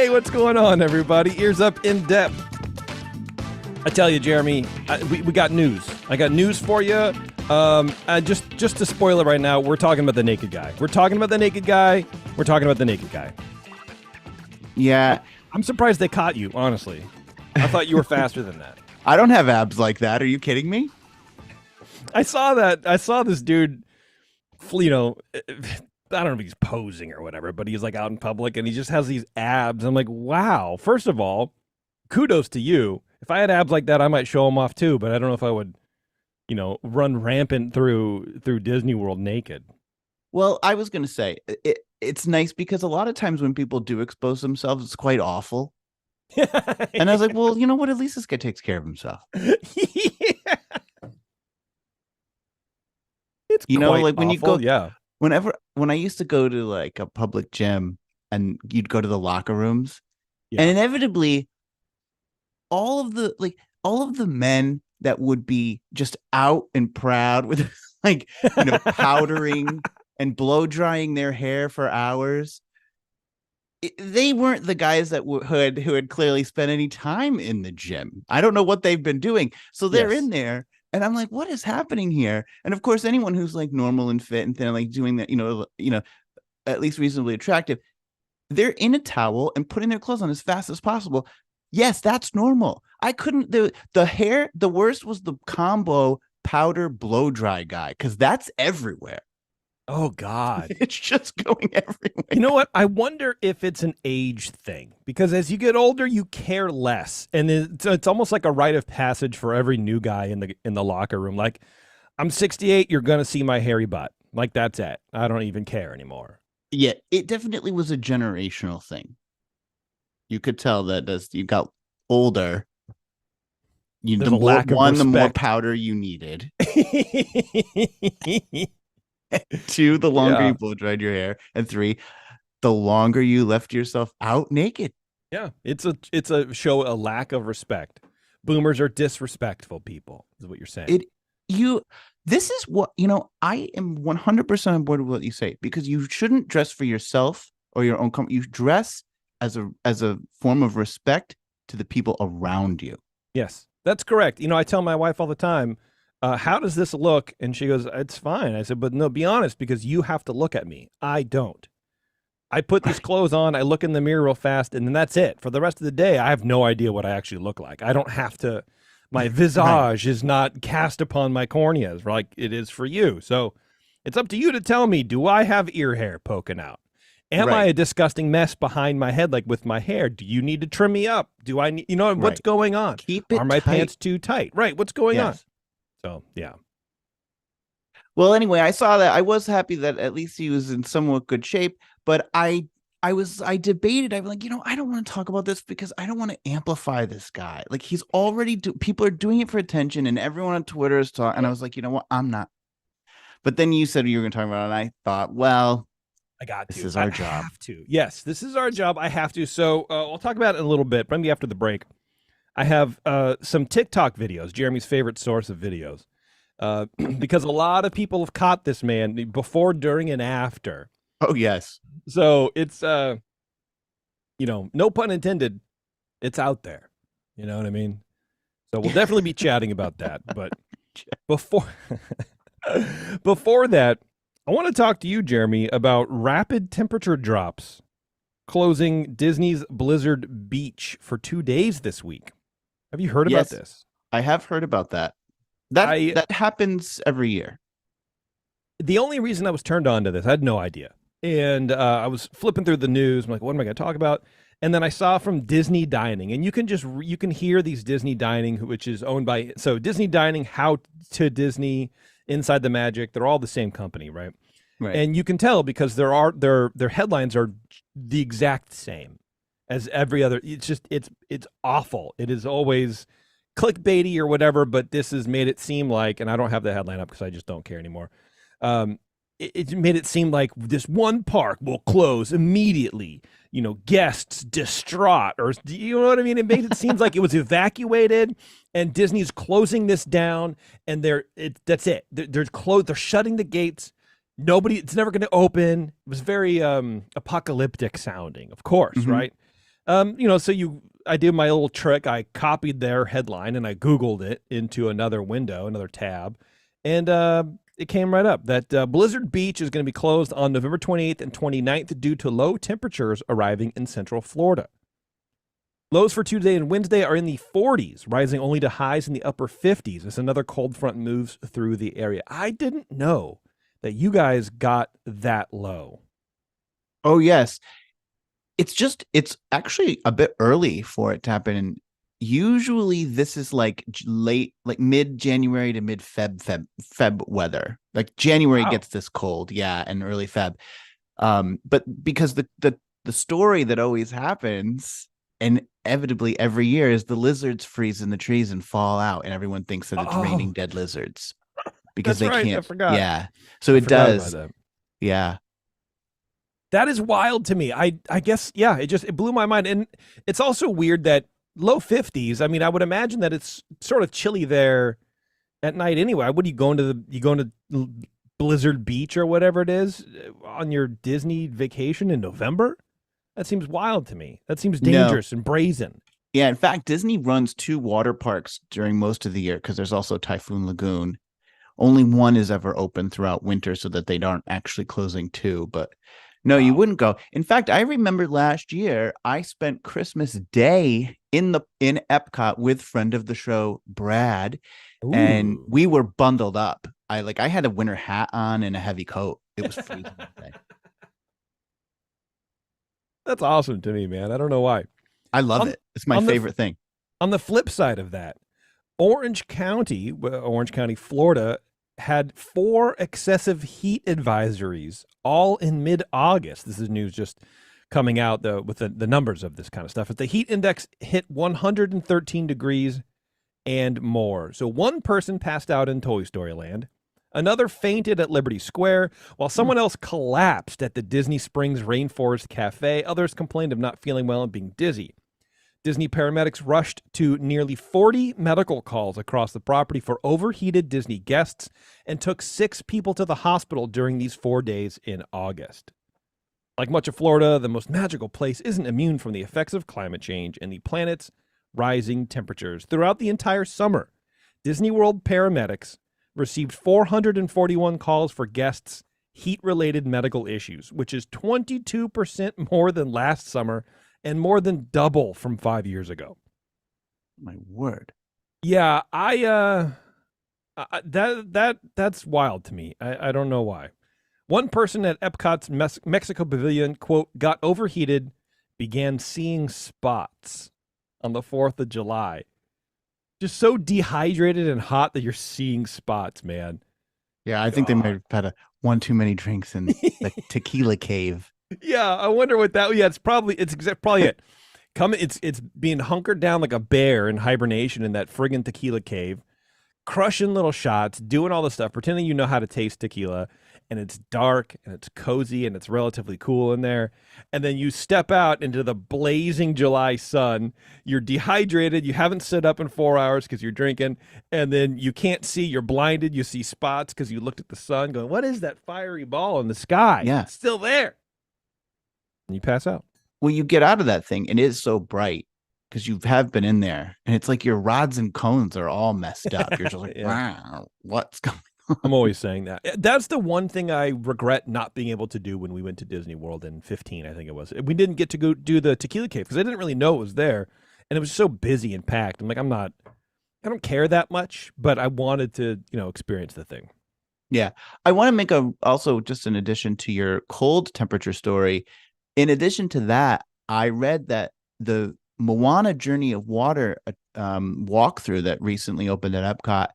Hey, what's going on, everybody? Ears up in depth. I tell you, Jeremy, we got news. I got news for you. Just to spoil it right now, we're talking about the naked guy. We're talking about the naked guy. We're talking about the naked guy. Yeah. I'm surprised they caught you, honestly. I thought you were faster than that. I don't have abs like that. Are you kidding me? I saw that. I saw this dude, you know, I don't know if he's posing or whatever, but he's like out in public and he just has these abs. I'm like, wow. First of all, kudos to you. If I had abs like that, I might show them off too, but I don't know if I would, you know, run rampant through Disney World naked. Well, I was going to say it's nice because a lot of times when people do expose themselves, it's quite awful. And I was like, well, you know what? At least this guy takes care of himself. Yeah. It's like when awful, you go, yeah. When I used to go to like a public gym and you'd go to the locker rooms, Yeah. and inevitably all of the men that would be just out and proud with like, powdering and blow drying their hair for hours. They weren't the guys that who had clearly spent any time in the gym. I don't know what they've been doing. So they're in there. And I'm like, what is happening here? And of course, anyone who's like normal and fit and thin, like doing that, at least reasonably attractive, they're in a towel and putting their clothes on as fast as possible. Yes, that's normal. I couldn't. The hair, the worst was the combo powder blow dry guy, because that's everywhere. Oh, God. It's just going everywhere. You know what? I wonder if it's an age thing, because as you get older, you care less. And it's almost like a rite of passage for every new guy in the locker room. Like, I'm 68, you're going to see my hairy butt. Like, that's it. I don't even care anymore. Yeah, it definitely was a generational thing. You could tell that as you got older, the more powder you needed. 2, the longer you blow dried your hair, and 3, the longer you left yourself out naked. Yeah, it's a show a lack of respect. Boomers are disrespectful people, is what you're saying. This is what, I am 100% on board with what you say, because you shouldn't dress for yourself or your own comfort. You dress as a form of respect to the people around you. Yes, that's correct. I tell my wife all the time, how does this look? And she goes, it's fine. I said, but no, be honest, because you have to look at me. I don't. I put these clothes on, I look in the mirror real fast, and then that's it. For the rest of the day, I have no idea what I actually look like. I don't have to, my visage is not cast upon my corneas like it is for you. So it's up to you to tell me, do I have ear hair poking out? Am I a disgusting mess behind my head, like with my hair? Do you need to trim me up? Do I need, what's going on? Are my pants too tight? Right. What's going on? So, yeah. Well, anyway, I saw that. I was happy that at least he was in somewhat good shape, but I debated. I'm like, I don't want to talk about this because I don't want to amplify this guy. Like, he's already people are doing it for attention, and everyone on Twitter is talking. And I was like, you know what? I'm not. But then you said you were going to talk about it, and I thought, well, this is our job. Have to. Yes, this is our job. I have to. So I'll talk about it in a little bit, maybe after the break. I have some TikTok videos, Jeremy's favorite source of videos, because a lot of people have caught this man before, during, and after. Oh, yes. So it's, no pun intended, it's out there. You know what I mean? So we'll definitely be chatting about that. But before that, I want to talk to you, Jeremy, about rapid temperature drops closing Disney's Blizzard Beach for 2 days this week. Have you heard about this? I have heard about that. That happens every year. The only reason I was turned on to this, I had no idea. And I was flipping through the news. I'm like, what am I going to talk about? And then I saw from Disney Dining, and you can hear these Disney Dining, which is owned by, so Disney Dining, How to Disney, Inside the Magic, they're all the same company, right? Right. And you can tell because their headlines are the exact same as every other. It's just it's awful. It is always clickbaity or whatever, but this has made it seem like, and I don't have the headline up because I just don't care anymore. It made it seem like this one park will close immediately. Guests distraught, or you know what I mean? It made it seem like it was evacuated, and Disney's closing this down, and that's it. They're closed. They're shutting the gates. It's never going to open. It was very apocalyptic sounding, of course, right? I did my little trick. I copied their headline and I Googled it into another window, another tab, and it came right up that Blizzard Beach is going to be closed on November 28th and 29th due to low temperatures arriving in Central Florida. Lows for Tuesday and Wednesday are in the 40s, rising only to highs in the upper 50s as another cold front moves through the area. I didn't know that you guys got that low. Oh yes, it's actually a bit early for it to happen. And usually this is like late, like mid January to mid Feb weather. Like January Wow. gets this cold, yeah, and early Feb. But because the story that always happens inevitably every year is the lizards freeze in the trees and fall out, and everyone thinks that it's Oh, raining dead lizards because that's they right. I can't. forgot. Yeah, so I it forgot about does. that. Yeah. That is wild to me. I guess yeah, it blew my mind. And it's also weird that low 50s. I mean, I would imagine that it's sort of chilly there at night anyway. What are you going to Blizzard Beach or whatever it is on your Disney vacation in November? That seems wild to me. That seems No. dangerous and brazen. Yeah, in fact, Disney runs two water parks during most of the year because there's also Typhoon Lagoon. Only one is ever open throughout winter so that they aren't actually closing two. But no, you Wow. wouldn't go. In fact, I remember last year I spent Christmas Day in Epcot with friend of the show Brad, and Ooh. we were bundled up. I had a winter hat on and a heavy coat. It was freezing that day. That's awesome to me, man. I don't know why. I love On it. It's my on the favorite thing. on the flip side of that, Orange County, Florida, had 4 excessive heat advisories, all in mid-August. This is news just coming out with the numbers of this kind of stuff. But the heat index hit 113 degrees and more. So one person passed out in Toy Story Land. Another fainted at Liberty Square, while Hmm. someone else collapsed at the Disney Springs Rainforest Cafe. Others complained of not feeling well and being dizzy. Disney paramedics rushed to nearly 40 medical calls across the property for overheated Disney guests and took 6 people to the hospital during these 4 days in August. Like much of Florida, the most magical place isn't immune from the effects of climate change and the planet's rising temperatures. Throughout the entire summer, Disney World paramedics received 441 calls for guests' heat related medical issues, which is 22% more than last summer and more than double from 5 years ago. My word. Yeah, that's wild to me. I don't know why. One person at Epcot's Mexico Pavilion, quote, got overheated, began seeing spots on the 4th of July. Just so dehydrated and hot that you're seeing spots, man. Yeah, I think they might God. have had one too many drinks in the tequila cave. Yeah, I wonder what that. Yeah, probably it. It's being hunkered down like a bear in hibernation in that friggin' tequila cave, crushing little shots, doing all the stuff, pretending you know how to taste tequila, and it's dark and it's cozy and it's relatively cool in there. And then you step out into the blazing July sun. You're dehydrated. You haven't stood up in 4 hours because you're drinking, and then you can't see. You're blinded. You see spots because you looked at the sun, going, "What is that fiery ball in the sky? Yeah. It's still there." And you pass out. Well, you get out of that thing and it is so bright because you have been in there and it's like your rods and cones are all messed up. You're just like, Yeah. wow, what's going I'm always saying that. That's the one thing I regret not being able to do when we went to Disney World in 15, I think it was. We didn't get to go do the Tequila Cave because I didn't really know it was there. And it was so busy and packed. I'm like, I don't care that much, but I wanted to, experience the thing. Yeah. I want to make also just an addition to your cold temperature story. In addition to that, I read that the Moana Journey of Water walkthrough that recently opened at Epcot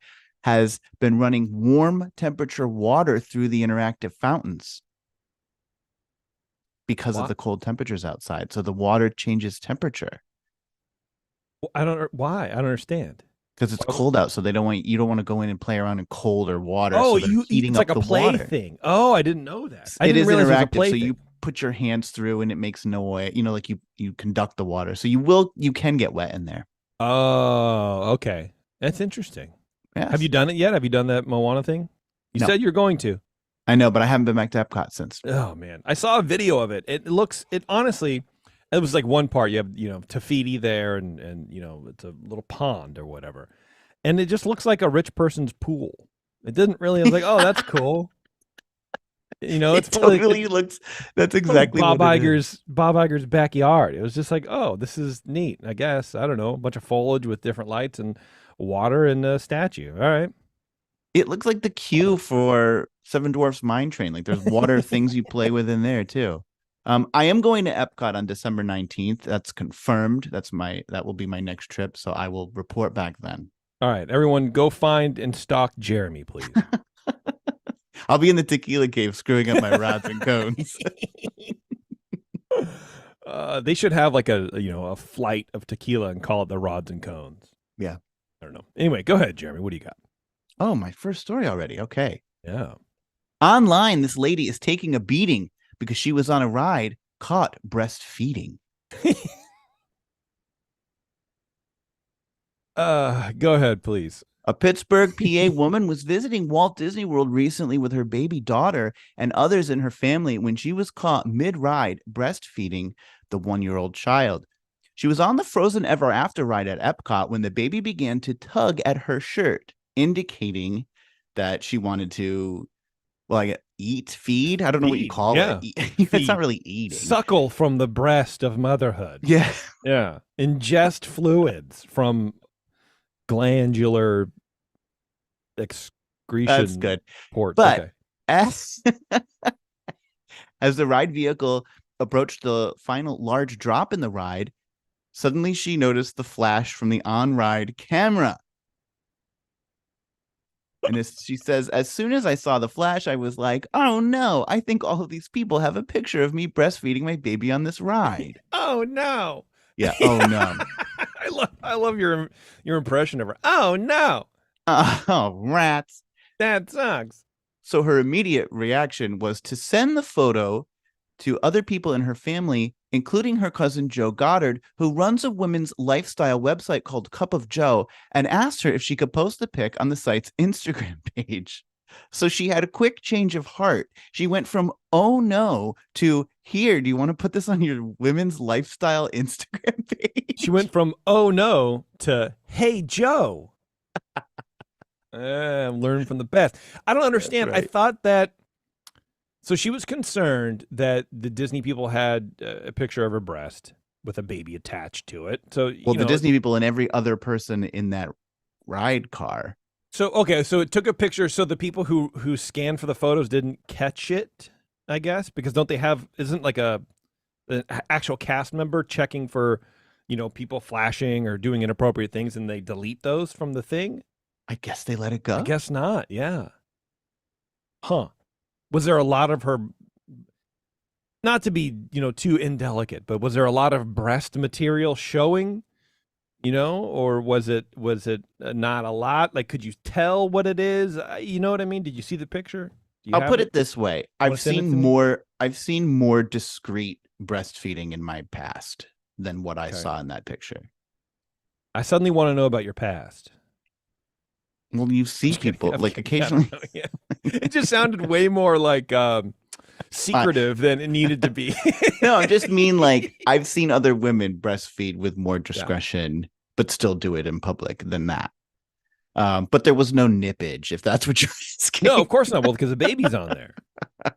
has been running warm temperature water through the interactive fountains because of Why? the cold temperatures outside. So the water changes temperature Why? I don't understand. because it's cold out. So you don't want to go in and play around in colder water. Oh, So they're heating it's up like a the play water. thing. Oh, I didn't know that. I It didn't is realize it was a interactive. play So thing. you put your hands through and it makes noise, like you conduct the water. So you can get wet in there. Oh, okay. That's interesting. Yes. Have you done it yet? Have you done that Moana thing? You No. said you're going to. I know, but I haven't been back to Epcot since. Oh man, I saw a video of it. It honestly, It was like one part you have, Tafiti there, and it's a little pond or whatever, and it just looks like a rich person's pool. It didn't really. I was like, oh, that's cool. It's It probably like totally looks. That's probably exactly what it is. Bob Iger's backyard. It was just like, oh, this is neat. I guess I don't know, a bunch of foliage with different lights and water and a statue. All right. It looks like the queue for Seven Dwarfs Mine Train. Like there's water things you play with in there too. I am going to Epcot on December 19th. That's confirmed. That will be my next trip. So I will report back then. All right, everyone, go find and stalk Jeremy, please. I'll be in the tequila cave screwing up my rods and cones. They should have like a flight of tequila and call it the rods and cones. Yeah. I don't know. Anyway, go ahead, Jeremy. What do you got? Oh, my first story already. Okay. Yeah. Online, this lady is taking a beating because she was on a ride caught breastfeeding. Go ahead, please. A Pittsburgh, PA woman was visiting Walt Disney World recently with her baby daughter and others in her family when she was caught mid-ride breastfeeding the 1-year-old child. She was on the Frozen Ever After ride at Epcot when the baby began to tug at her shirt, indicating that she wanted to, feed. I don't know what you call it. It's not really eating. Suckle from the breast of motherhood. Yeah. Yeah. Ingest fluids from glandular excretion. That's good. Ports. But okay. As the ride vehicle approached the final large drop in the ride, suddenly she noticed the flash from the on-ride camera. And she says, as soon as I saw the flash, I was like, oh no, I think all of these people have a picture of me breastfeeding my baby on this ride. Oh no. Yeah. Oh no. I love your impression of her. Oh no. Oh, rats. That sucks. So her immediate reaction was to send the photo to other people in her family, including her cousin Joe Goddard, who runs a women's lifestyle website called Cup of Joe, and asked her if she could post the pic on the site's Instagram page. So she had a quick change of heart. She went from, oh no, to, here, do you want to put this on your women's lifestyle Instagram page? She went from, oh no, to, hey, Joe. Learn from the best. I don't understand. Right. I thought that, so she was concerned that the Disney people had a picture of her breast with a baby attached to it. So, the Disney people and every other person in that ride car. So, okay, so it took a picture. So the people who scanned for the photos didn't catch it, I guess, because don't they have, isn't like an actual cast member checking for, people flashing or doing inappropriate things, and they delete those from the thing? I guess they let it go. I guess not. Yeah. Huh. Was there a lot of her, not to be, too indelicate, but was there a lot of breast material showing, or was it not a lot? Like, could you tell what it is? You know what I mean? Did you see the picture? I'll put it this way. I've seen more discreet breastfeeding in my past than what I saw in that picture. I suddenly want to know about your past. Well, you see people occasionally. Yeah. It just sounded way more like secretive than it needed to be. No, I just mean I've seen other women breastfeed with more discretion, but still do it in public than that. But there was no nippage, if that's what you're asking. No, of course not. Well, because the baby's on there.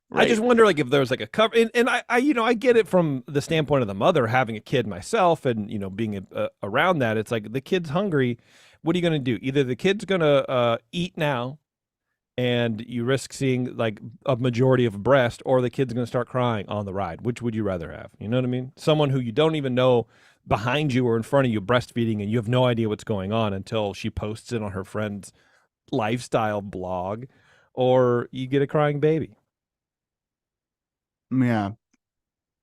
Right. I just wonder, if there was a cover, and I get it from the standpoint of the mother having a kid myself, and being around that. It's like the kid's hungry. What are you going to do? Either the kid's going to eat now, and you risk seeing a majority of breast, or the kid's going to start crying on the ride. Which would you rather have? You know what I mean? Someone who you don't even know behind you or in front of you breastfeeding, and you have no idea what's going on until she posts it on her friend's lifestyle blog, or you get a crying baby. Yeah.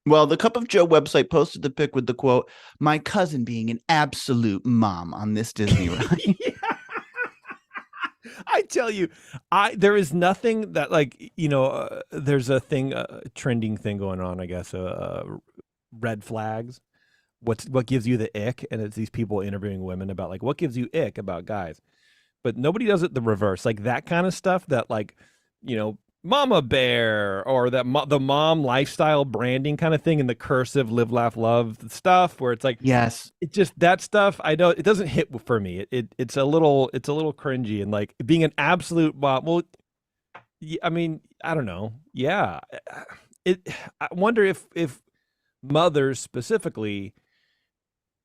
Well, the Cup of Joe website posted the pic with the quote, "My cousin being an absolute mom on this Disney ride." I tell you, there is nothing that there's a thing, trending thing going on, I guess, red flags. What gives you the ick? And it's these people interviewing women about what gives you ick about guys. But nobody does it the reverse. That kind of stuff that mama bear or the mom lifestyle branding kind of thing and the cursive live laugh love stuff where it's like Yes. it just that stuff I don't it doesn't hit for me. It's a little cringy and like being an absolute mom. Well, I mean, I don't know. Yeah. It I wonder if mothers specifically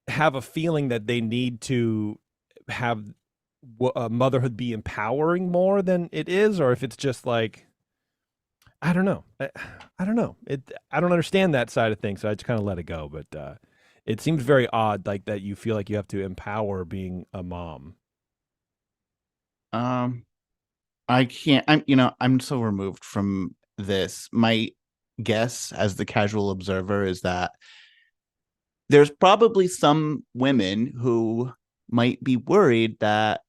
have a feeling that they need to have motherhood be empowering more than it is, or if it's just like I don't know. I don't know. I don't understand that side of things, so I just kind of let it go. But it seems very odd, like that you feel like you have to empower being a mom. Um, I can't. I'm so removed from this. My guess, as the casual observer, is that there's probably some women who might be worried that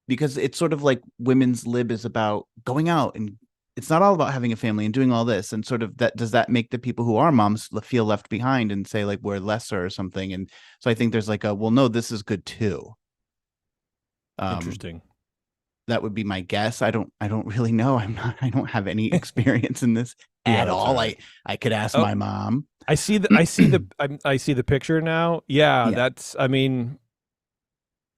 because it's sort of like women's lib is about going out and it's not all about having a family and doing all this and sort of that does that make the people who are moms feel left behind and say like we're lesser or something, and so I think there's like a well no this is good too. um Interesting. that would be my guess. I don't really know. I don't have any experience in this Yeah, at that's all. all I right. I could ask Oh, my mom. I see the picture now. Yeah, Yeah, that's. I mean,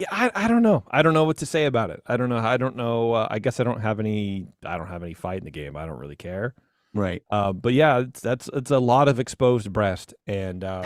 yeah, I don't know. I don't know what to say about it. I don't know. I don't know. I guess I don't have any. I don't have any fight in the game. I don't really care. right. But yeah, it's a lot of exposed breast, and uh,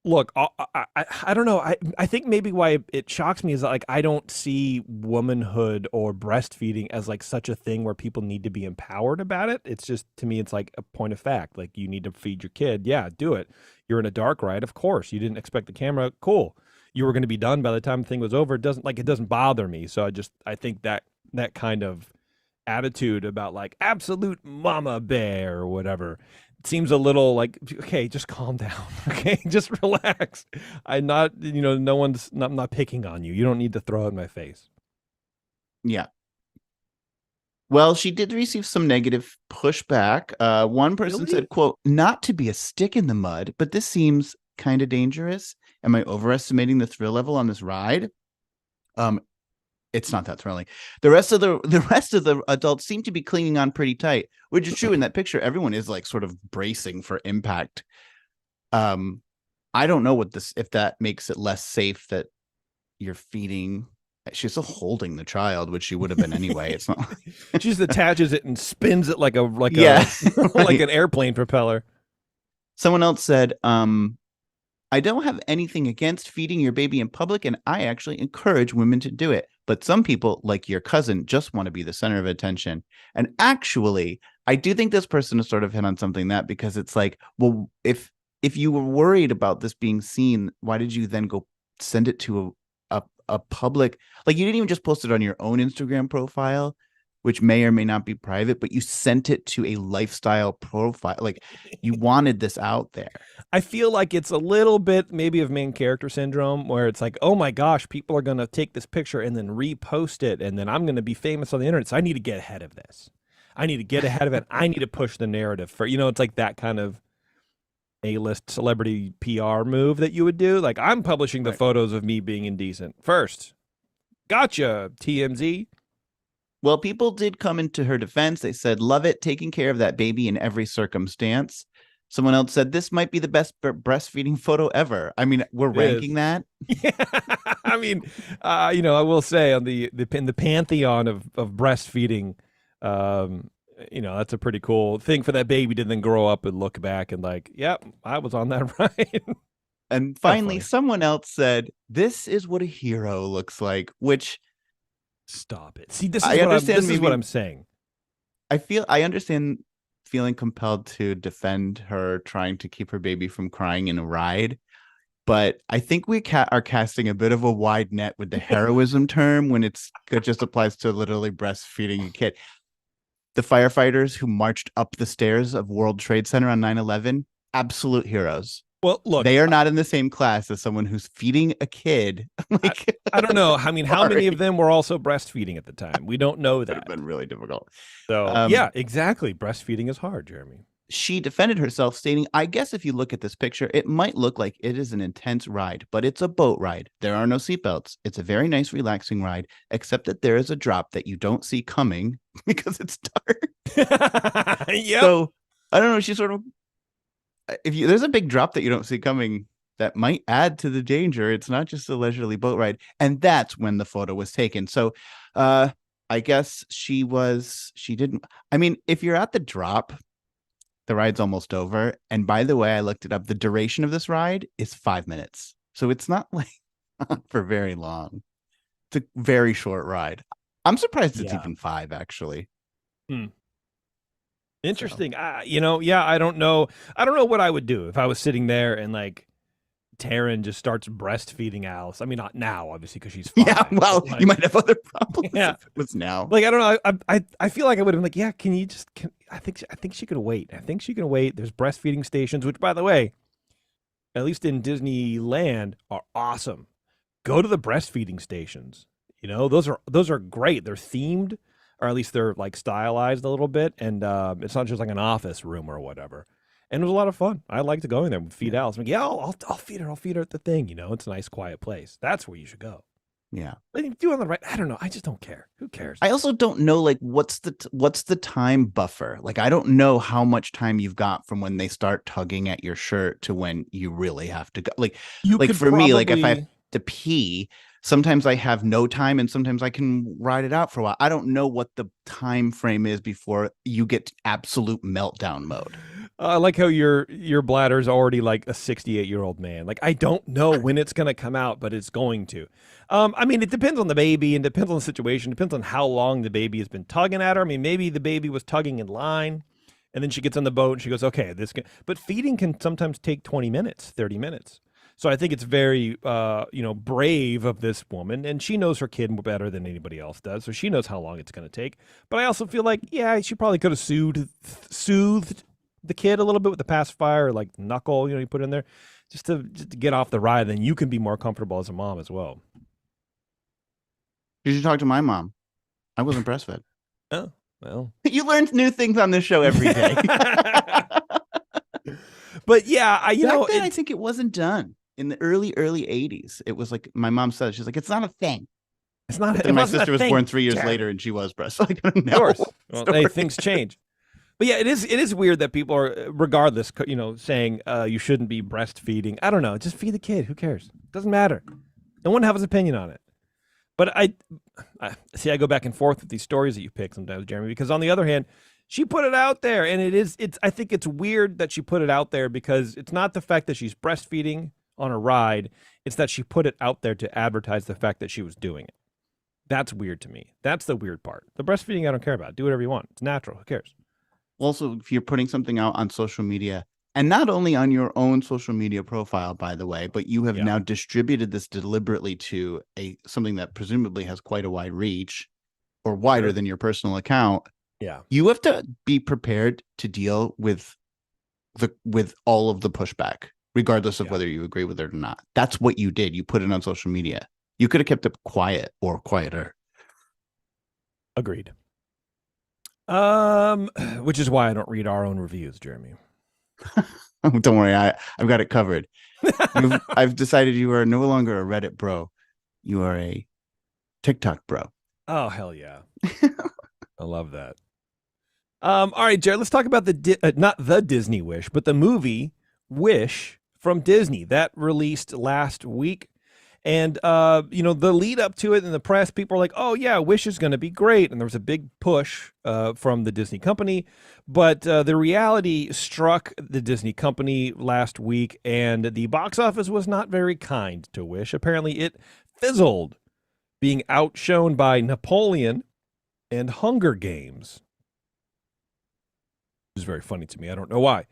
look, I don't know. I think maybe why it shocks me is that like I don't see womanhood or breastfeeding as like such a thing where people need to be empowered about it. It's just to me, it's like a point of fact. Like you need to feed your kid. Yeah, do it. You're in a dark ride, of course. You didn't expect the camera. Cool. You were going to be done by the time the thing was over. It doesn't bother me. So I think that kind of attitude about like absolute mama bear or whatever seems a little like okay, just calm down. Okay, just relax. I'm not, no one's I'm not picking on you. You don't need to throw it in my face. Yeah. Well, she did receive some negative pushback. One person Really? said, quote, not to be a stick in the mud, but this seems kind of dangerous. Am I overestimating the thrill level on this ride? Um, it's not that thrilling. The rest of the adults seem to be clinging on pretty tight, which is true in that picture. Everyone is like sort of bracing for impact. Um, I don't know what this if that makes it less safe that you're feeding. She's still holding the child, which she would have been anyway. It's not. She just attaches it and spins it like a Yeah, like right. an airplane propeller. Someone else said, I don't have anything against feeding your baby in public, and I actually encourage women to do it. But some people, like your cousin, just want to be the center of attention. And actually, I do think this person has sort of hit on something that because it's like, well, if you were worried about this being seen, why did you then go send it to a public? Like you didn't even just post it on your own Instagram profile, which may or may not be private, but you sent it to a lifestyle profile. Like you wanted this out there. I feel like it's a little bit maybe of main character syndrome where it's like, oh my gosh, people are going to take this picture and then repost it. And then I'm going to be famous on the internet. So I need to get ahead of this. I need to get ahead of it. I need to push the narrative for, it's like that kind of A-list celebrity PR move that you would do. Like I'm publishing the Right. photos of me being indecent first. Gotcha, TMZ. Well, people did come into her defense. They said, love it, taking care of that baby in every circumstance. Someone else said, this might be the best breastfeeding photo ever. I mean, we're It is. ranking that. Yeah, I mean, I will say on in the pantheon of breastfeeding, um, that's a pretty cool thing for that baby to then grow up and look back and like, yep, I was on that ride. And Kind of finally, funny. someone else said, this is what a hero looks like, which Stop it. See, this is I what understand. Maybe I'm saying. I understand feeling compelled to defend her trying to keep her baby from crying in a ride. But I think we are casting a bit of a wide net with the heroism term when it just applies to literally breastfeeding a kid. The firefighters who marched up the stairs of World Trade Center on 9/11, absolute heroes. Well, look, They are not in the same class as someone who's feeding a kid. I, Like, I don't know. I mean, how many sorry, of them were also breastfeeding at the time? We don't know would have that. been really difficult. So, Um, yeah, exactly. Breastfeeding is hard, Jeremy. she defended herself, stating, I guess if you look at this picture, it might look like it is an intense ride, but it's a boat ride. There are no seatbelts. It's a very nice, relaxing ride, except that there is a drop that you don't see coming because it's dark. Yep. So I don't know. She sort of, if you, there's a big drop that you don't see coming, that might add to the danger. It's not just a leisurely boat ride. And that's when the photo was taken. So I guess she didn't. I mean, if you're at the drop, the ride's almost over. And by the way, I looked it up. The duration of this ride is 5 minutes. So it's not like not for very long. It's a very short ride. I'm surprised it's Yeah. even 5, actually. Interesting. Yeah, I don't know. I don't know what I would do if I was sitting there and like Taryn just starts breastfeeding Alice. I mean, not now, obviously, because she's 5. Yeah, well, but, like, you might have other problems Yeah. if it was now. like I don't know. I feel like I would have been like, yeah. Can you just? I think she could wait. I think she can wait. There's breastfeeding stations, which, by the way, at least in Disneyland, are awesome. Go to the breastfeeding stations. You know, those are great. They're themed, or at least they're like stylized a little bit, and it's not just like an office room or whatever. And it was a lot of fun. I liked going there and feed Alice. I'm like, yeah, I'll feed her. I'll feed her at the thing. You know, it's a nice, quiet place. That's where you should go. Yeah. But if you do it on the right, I don't know. I just don't care. Who cares? I also don't know, like, what's the time buffer? Like, I don't know how much time you've got from when they start tugging at your shirt to when you really have to go. Like You like could for me, like if I have probably- to pee, sometimes I have no time and sometimes I can ride it out for a while. I don't know what the time frame is before you get absolute meltdown mode. I like how your bladder's already like a 68-year-old man. Like, I don't know when it's going to come out, but it's going to. I mean, it depends on the baby and depends on the situation. Depends on how long the baby has been tugging at her. I mean, maybe the baby was tugging in line, and then she gets on the boat and she goes, okay, but feeding can sometimes take 20 minutes, 30 minutes. So I think it's very, brave of this woman, and she knows her kid better than anybody else does. So she knows how long it's going to take. But I also feel like, yeah, she probably could have soothed the kid a little bit with the pacifier, or like knuckle, you put in there, just to get off the ride. Then you can be more comfortable as a mom as well. You should talk to my mom. I wasn't breastfed. Oh, well. You learn new things on this show every day. But yeah, Back then, I think it wasn't done in the early 80s. It was like my mom said, she's like, it's not a thing. It's not. But then my sister was born 3 years later, and she was breastfed. I don't know. Of course. Well, hey, things change. But yeah, it is weird that people are, regardless, saying you shouldn't be breastfeeding. I don't know. Just feed the kid. Who cares? It doesn't matter. No one has an opinion on it. But I see. I go back and forth with these stories that you pick sometimes, Jeremy. Because on the other hand, she put it out there, and it's. I think it's weird that she put it out there because it's not the fact that she's breastfeeding on a ride. It's that she put it out there to advertise the fact that she was doing it. That's weird to me. That's the weird part. The breastfeeding, I don't care about. Do whatever you want. It's natural. Who cares? Also, if you're putting something out on social media, and not only on your own social media profile, by the way, but you have now distributed this deliberately to something that presumably has quite a wide reach, or wider than your personal account. Yeah. You have to be prepared to deal with all of the pushback, regardless of whether you agree with it or not. That's what you did. You put it on social media. You could have kept it quiet or quieter. Agreed. Which is why I don't read our own reviews, Jeremy. Don't worry, I've got it covered. I've decided you are no longer a Reddit bro. You are a TikTok bro. Oh, hell yeah. I love that. All right, Jared, let's talk about not the Disney Wish, but the movie Wish from Disney that released last week. And, the lead up to it in the press, people are like, oh, yeah, Wish is going to be great. And there was a big push from the Disney company. But the reality struck the Disney company last week, and the box office was not very kind to Wish. Apparently, it fizzled, being outshone by Napoleon and Hunger Games. Which is very funny to me. I don't know why.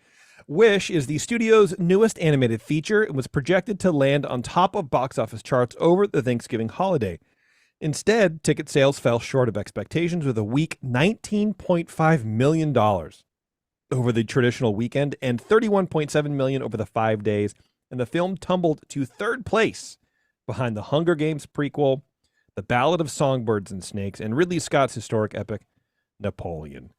Wish is the studio's newest animated feature and was projected to land on top of box office charts over the Thanksgiving holiday. Instead, ticket sales fell short of expectations with a weak $19.5 million over the traditional weekend and $31.7 million over the 5 days, and the film tumbled to third place behind the Hunger Games prequel, The Ballad of Songbirds and Snakes, and Ridley Scott's historic epic, Napoleon.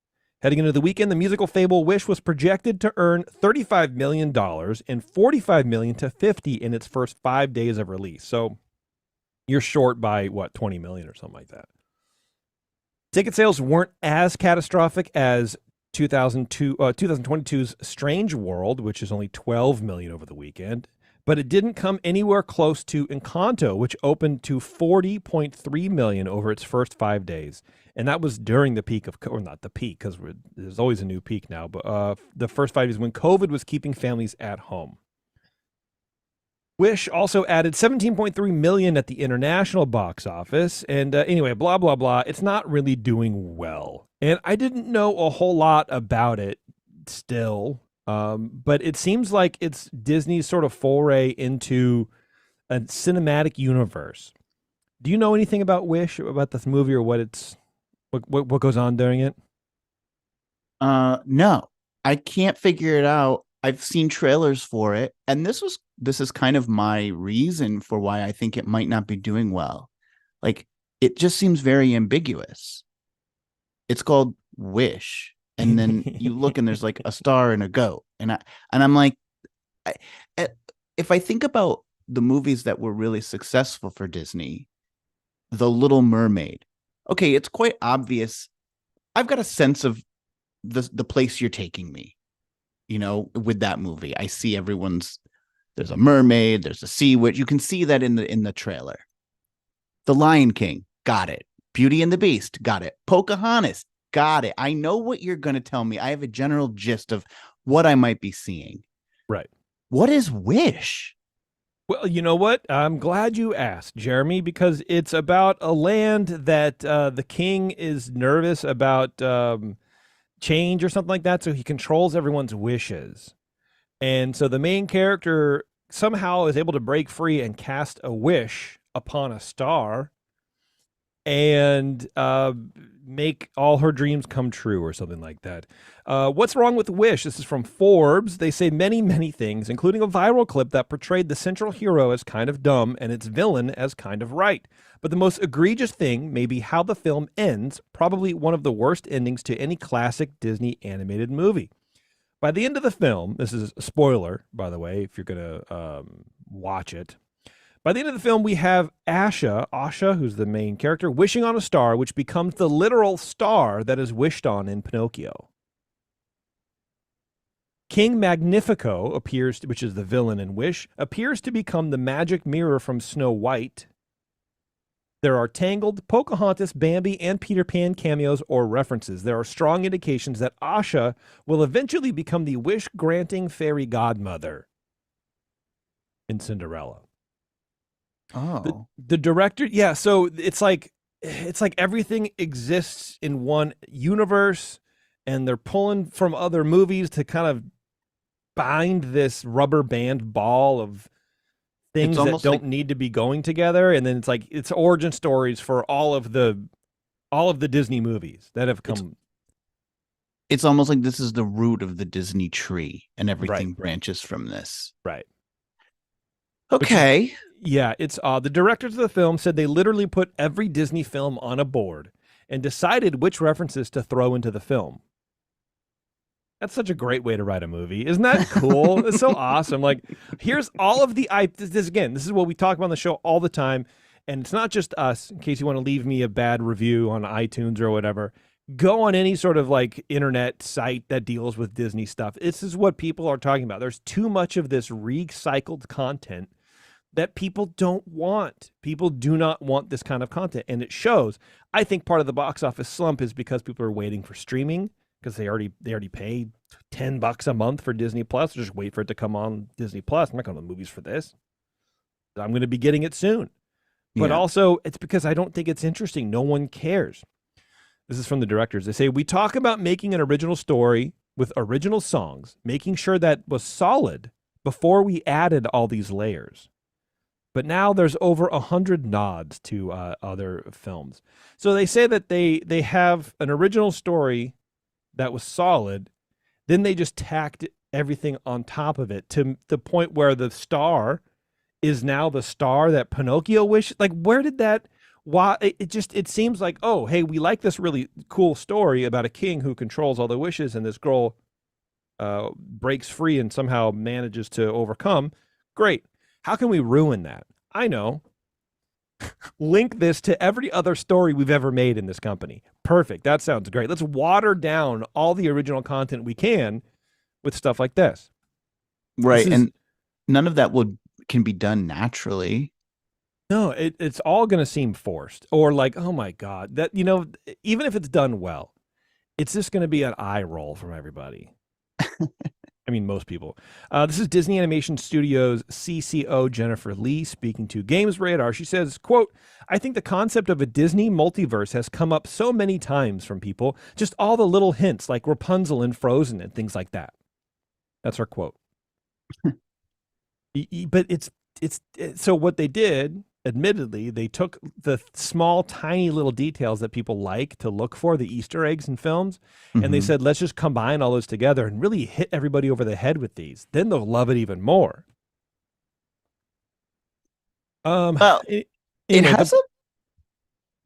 Heading into the weekend, the musical fable Wish was projected to earn $35 million and $45 million to $50 in its first 5 days of release. So you're short by what, 20 million or something like that. Ticket sales weren't as catastrophic as 2022's Strange World, which is only 12 million over the weekend, but it didn't come anywhere close to Encanto, which opened to 40.3 million over its first 5 days. And that was during the peak of, or not the peak, because there's always a new peak now, but the first 5 days when COVID was keeping families at home. Wish also added 17.3 million at the international box office. And anyway, blah, blah, blah. It's not really doing well. And I didn't know a whole lot about it still. But it seems like it's Disney's sort of foray into a cinematic universe. Do you know anything about Wish, about this movie, or what goes on during it? No, I can't figure it out. I've seen trailers for it, and this is kind of my reason for why I think it might not be doing well. Like, it just seems very ambiguous. It's called Wish, and then you look and there's like a star and a goat, and I'm like, if I think about the movies that were really successful for Disney, The Little Mermaid. Okay, it's quite obvious. I've got a sense of the place you're taking me. With that movie, I see there's a mermaid, there's a sea witch. You can see that in the trailer. The Lion King, got it. Beauty and the Beast, got it. Pocahontas, got it. I know what you're going to tell me. I have a general gist of what I might be seeing. Right. What is Wish? Well, you know what? I'm glad you asked, Jeremy, because it's about a land that the king is nervous about change or something like that, so he controls everyone's wishes. And so the main character somehow is able to break free and cast a wish upon a star and make all her dreams come true or something like that. What's wrong with Wish? This is from Forbes. They say many, many things, including a viral clip that portrayed the central hero as kind of dumb and its villain as kind of right. But the most egregious thing may be how the film ends, probably one of the worst endings to any classic Disney animated movie. By the end of the film, this is a spoiler, by the way, if you're going to watch it. By the end of the film, we have Asha, who's the main character, wishing on a star, which becomes the literal star that is wished on in Pinocchio. King Magnifico which is the villain in Wish, appears to become the magic mirror from Snow White. There are Tangled, Pocahontas, Bambi, and Peter Pan cameos or references. There are strong indications that Asha will eventually become the wish-granting fairy godmother in Cinderella. Oh, the director, yeah. So it's like everything exists in one universe, and they're pulling from other movies to kind of bind this rubber band ball of things that don't need to be going together. And then it's like it's origin stories for all of the Disney movies that have come. It's almost like this is the root of the Disney tree, and everything branches from this. Right. Okay. Yeah, it's the directors of the film said they literally put every Disney film on a board and decided which references to throw into the film. That's such a great way to write a movie. Isn't that cool? It's so awesome. Like, here's all of the this is what we talk about on the show all the time, and it's not just us. In case you want to leave me a bad review on iTunes or whatever, go on any sort of like internet site that deals with Disney stuff. This is what people are talking about. There's too much of this recycled content that people don't want. People do not want this kind of content, and it shows. I think part of the box office slump is because people are waiting for streaming, because they already pay $10 a month for Disney Plus. Just wait for it to come on Disney Plus. I'm not going to the movies for this. I'm going to be getting it soon. But also, it's because I don't think it's interesting. No one cares. This is from the directors. They say, we talk about making an original story with original songs, making sure that was solid before we added all these layers. But now there's over 100 nods to other films. So they say that they have an original story that was solid, then they just tacked everything on top of it to the point where the star is now the star that Pinocchio wished. Like, where did that why it seems like, oh, hey, we like this really cool story about a king who controls all the wishes, and this girl breaks free and somehow manages to overcome. Great. How can we ruin that? I know. Link this to every other story we've ever made in this company. Perfect. That sounds great. Let's water down all the original content we can with stuff like this. Right. And none of that can be done naturally. No, it's all going to seem forced or like, oh my God, that, even if it's done well, it's just going to be an eye roll from everybody. I mean, most people. This is Disney Animation Studios CCO Jennifer Lee speaking to Games Radar. She says, quote, I think the concept of a Disney multiverse has come up so many times from people, just all the little hints like Rapunzel and Frozen and things like that. That's her quote. But so what they did, admittedly, they took the small, tiny little details that people like to look for, the Easter eggs in films, and they said, let's just combine all those together and really hit everybody over the head with these. Then they'll love it even more. Well, anyway, it has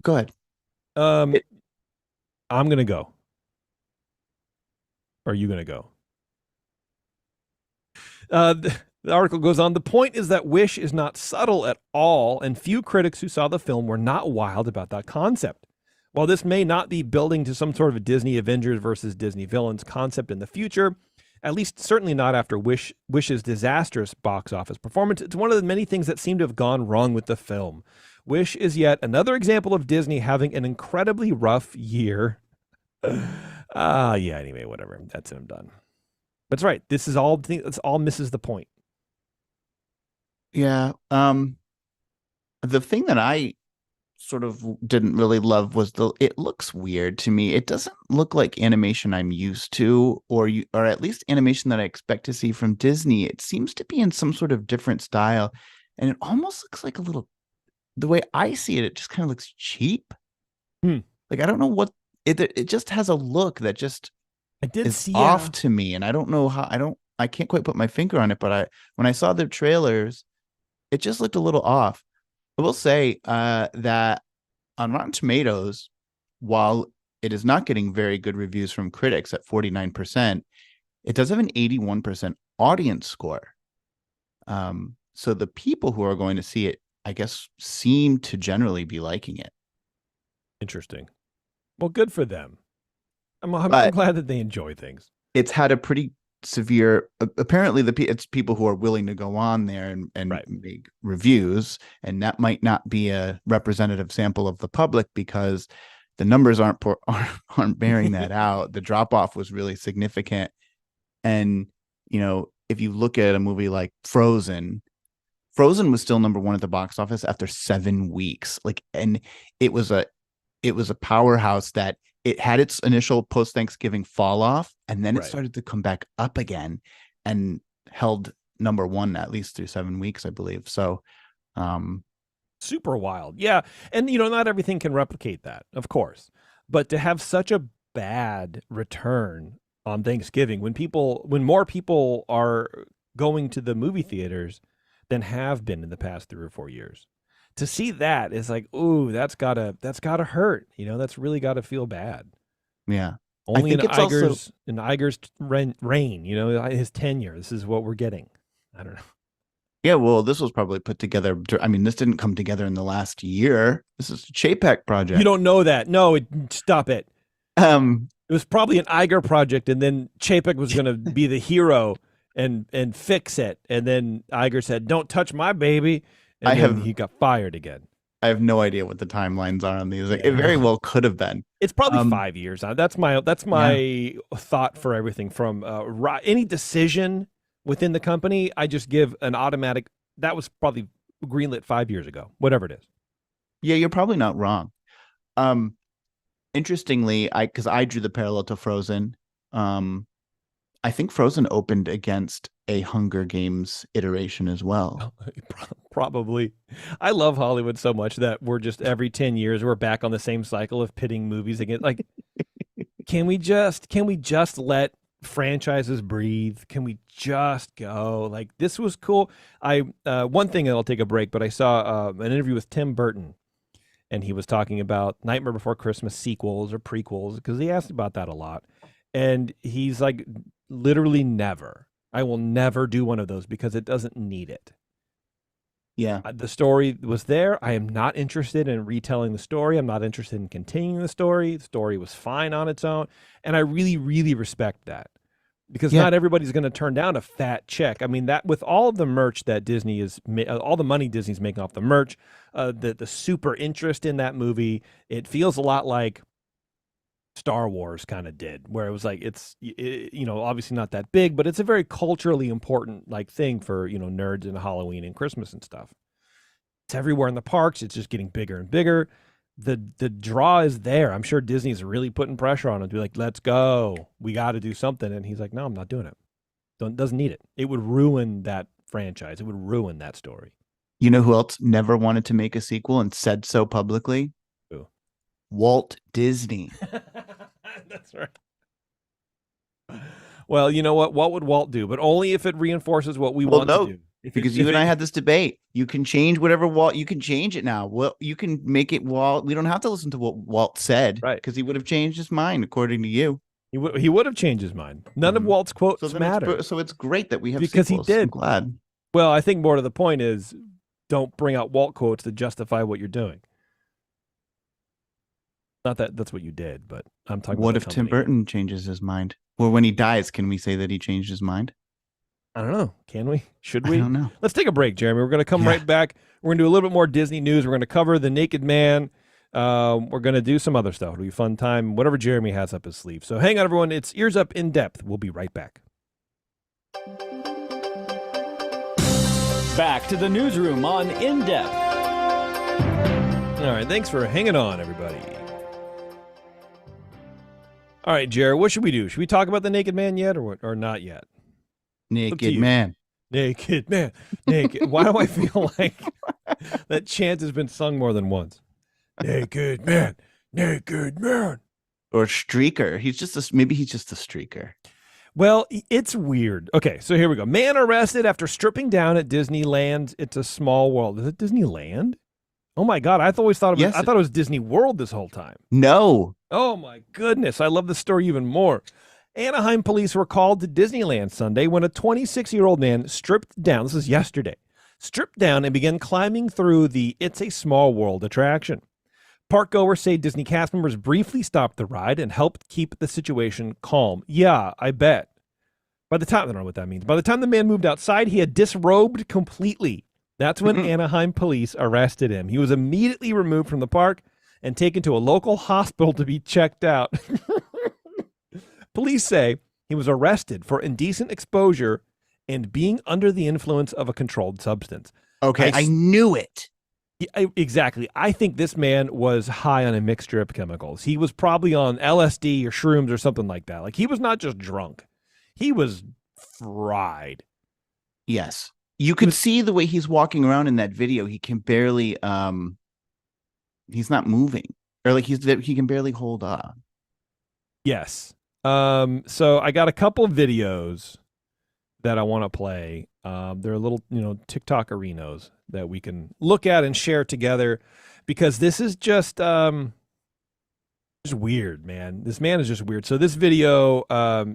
Go ahead. I'm going to go. Or are you going to go? The article goes on. The point is that Wish is not subtle at all, and few critics who saw the film were not wild about that concept. While this may not be building to some sort of a Disney Avengers versus Disney villains concept in the future, at least certainly not after Wish's disastrous box office performance, it's one of the many things that seem to have gone wrong with the film. Wish is yet another example of Disney having an incredibly rough year. Anyway, whatever. That's it. I'm done. That's right. This all misses the point. Yeah. The thing that I sort of didn't really love was it looks weird to me. It doesn't look like animation I'm used to, or at least animation that I expect to see from Disney. It seems to be in some sort of different style, and it almost looks like the way I see it, it just kind of looks cheap. Like, I don't know what it just has a look that just is off to me, and I don't know how. I can't quite put my finger on it, but when I saw the trailers, it just looked a little off. I will say that on Rotten Tomatoes, while it is not getting very good reviews from critics at 49%, it does have an 81% audience score. So the people who are going to see it, I guess, seem to generally be liking it. Interesting. Well, good for them. I'm glad that they enjoy things. It's had a pretty severe, apparently it's people who are willing to go on there and make reviews, and that might not be a representative sample of the public because the numbers aren't bearing that out. The drop off was really significant. And if you look at a movie like Frozen was still number one at the box office after 7 weeks. And it was a powerhouse that it had its initial post-Thanksgiving fall off, and then it started to come back up again and held number one at least through 7 weeks, I believe. So super wild. Yeah. And, not everything can replicate that, of course. But to have such a bad return on Thanksgiving when more people are going to the movie theaters than have been in the past 3 or 4 years. To see that is like, ooh, that's gotta hurt. That's really gotta feel bad. Yeah. Only in Iger's reign, his tenure. This is what we're getting. I don't know. Yeah, well, this was probably put together. I mean, this didn't come together in the last year. This is a Chapek project. You don't know that. No, stop it. It was probably an Iger project, and then Chapek was going to be the hero and fix it. And then Iger said, "Don't touch my baby." And he got fired again. I have no idea what the timelines are on these. It very well could have been. It's probably 5 years. That's my thought for everything from any decision within the company. I just give an automatic. That was probably greenlit 5 years ago, whatever it is. Yeah, you're probably not wrong. Interestingly, because I drew the parallel to Frozen. I think Frozen opened against a Hunger Games iteration as well. Probably. I love Hollywood so much that we're just every 10 years we're back on the same cycle of pitting movies against. Like, can we just let franchises breathe? Can we just go? Like, this was cool. One thing, and I'll take a break, but I saw an interview with Tim Burton, and he was talking about Nightmare Before Christmas sequels or prequels because he asked about that a lot. And he's like, literally never. I will never do one of those because it doesn't need it. Yeah. The story was there. I am not interested in retelling the story. I'm not interested in continuing the story. The story was fine on its own. And I really, really respect that because not everybody's going to turn down a fat check. I mean, that with all of the merch that Disney is, all the money Disney's making off the merch, the super interest in that movie, it feels a lot like Star Wars kind of did, where it was like, obviously not that big, but it's a very culturally important like thing for, nerds and Halloween and Christmas and stuff. It's everywhere in the parks. It's just getting bigger and bigger. The draw is there. I'm sure Disney's really putting pressure on him to be like, let's go. We got to do something. And he's like, no, I'm not doing it. Doesn't need it. It would ruin that franchise. It would ruin that story. You know who else never wanted to make a sequel and said so publicly? Who? Walt Disney. That's right. Well, you know what? What would Walt do? But only if it reinforces what we want to do. Because you and I had this debate. You can change whatever Walt, you can change it now. Well, you can make it Walt. We don't have to listen to what Walt said. Right. Because he would have changed his mind, according to you. He would have changed his mind. None of Walt's quotes matter. So it's great that we have because sequels. He did. I'm glad. Well, I think more to the point is don't bring out Walt quotes to justify what you're doing. Not that that's what you did, but I'm talking what about if Tim Burton changes his mind? Or when he dies, can we say that he changed his mind? I don't know. Can we? Should we? I don't know. Let's take a break, Jeremy. We're going to come right back. We're going to do a little bit more Disney news. We're going to cover The Naked Man. We're going to do some other stuff. It'll be a fun time, whatever Jeremy has up his sleeve. So hang on, everyone. It's Ears Up In Depth. We'll be right back. Back to the newsroom on In Depth. All right. Thanks for hanging on, everybody. All right, Jared, what should we do? Should we talk about The Naked Man yet or not yet? Naked Man. Naked Man. Naked. Why do I feel like that chant has been sung more than once? Naked Man. Naked Man. Or Streaker. Maybe he's just a streaker. Well, it's weird. Okay, so here we go. Man arrested after stripping down at Disneyland. It's a Small World. Is it Disneyland? Oh my God! I thought it was Disney World this whole time. No. Oh my goodness! I love the story even more. Anaheim police were called to Disneyland Sunday when a 26-year-old man stripped down. This is yesterday. Stripped down and began climbing through the It's a Small World attraction. Parkgoers say Disney cast members briefly stopped the ride and helped keep the situation calm. Yeah, I bet. I don't know what that means. By the time the man moved outside, he had disrobed completely. That's when Anaheim police arrested him. He was immediately removed from the park and taken to a local hospital to be checked out. Police say he was arrested for indecent exposure and being under the influence of a controlled substance. Okay, I knew it. Exactly. I think this man was high on a mixture of chemicals. He was probably on LSD or shrooms or something like that. Like, he was not just drunk. He was fried. Yes. You can see the way he's walking around in that video. He can barely, he's not moving, or like he can barely hold on. Yes. So I got a couple of videos that I want to play. They're little, TikTok arenas that we can look at and share together, because this is just weird, man. This man is just weird. So this video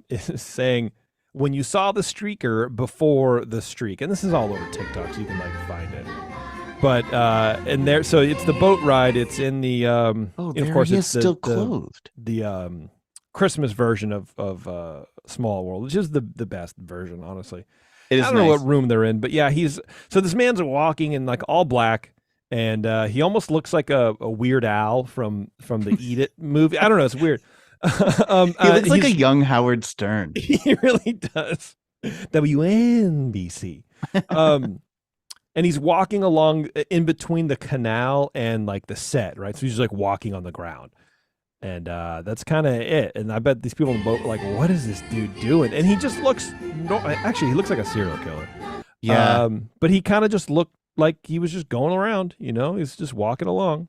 is saying, when you saw the streaker before the streak, and this is all over TikTok, so you can find it. But so it's the boat ride. It's in the of course it's still clothed. The Christmas version of Small World, which is the best version, honestly. I don't know what room they're in, but yeah, so this man's walking in all black, and he almost looks like a Weird Al from the Eat It movie. I don't know, it's weird. He looks like a young Howard Stern. He really does. WNBC. And he's walking along in between the canal and the set, right? So he's just walking on the ground. And that's kind of it. And I bet these people on the boat were like, what is this dude doing? And he just looks, actually, he looks like a serial killer. Yeah. But he kind of just looked like he was just going around, he's just walking along.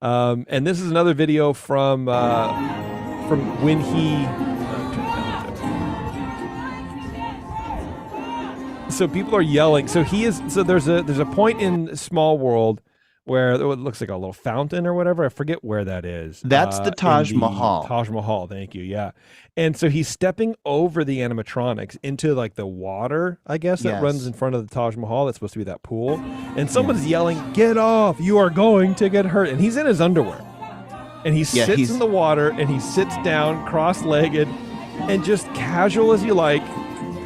And this is another video from when he, so people are yelling. So there's a point in Small World where it looks like a little fountain or whatever. I forget where that is. That's the Taj in Mahal. Taj Mahal, thank you. Yeah. And so he's stepping over the animatronics into like the water, I guess, that runs Yes. in front of the Taj Mahal. That's supposed to be that pool. And someone's yelling, "Get off! You are going to get hurt." And he's in his underwear. And he sits in the water and he sits down cross-legged and just casual as you like,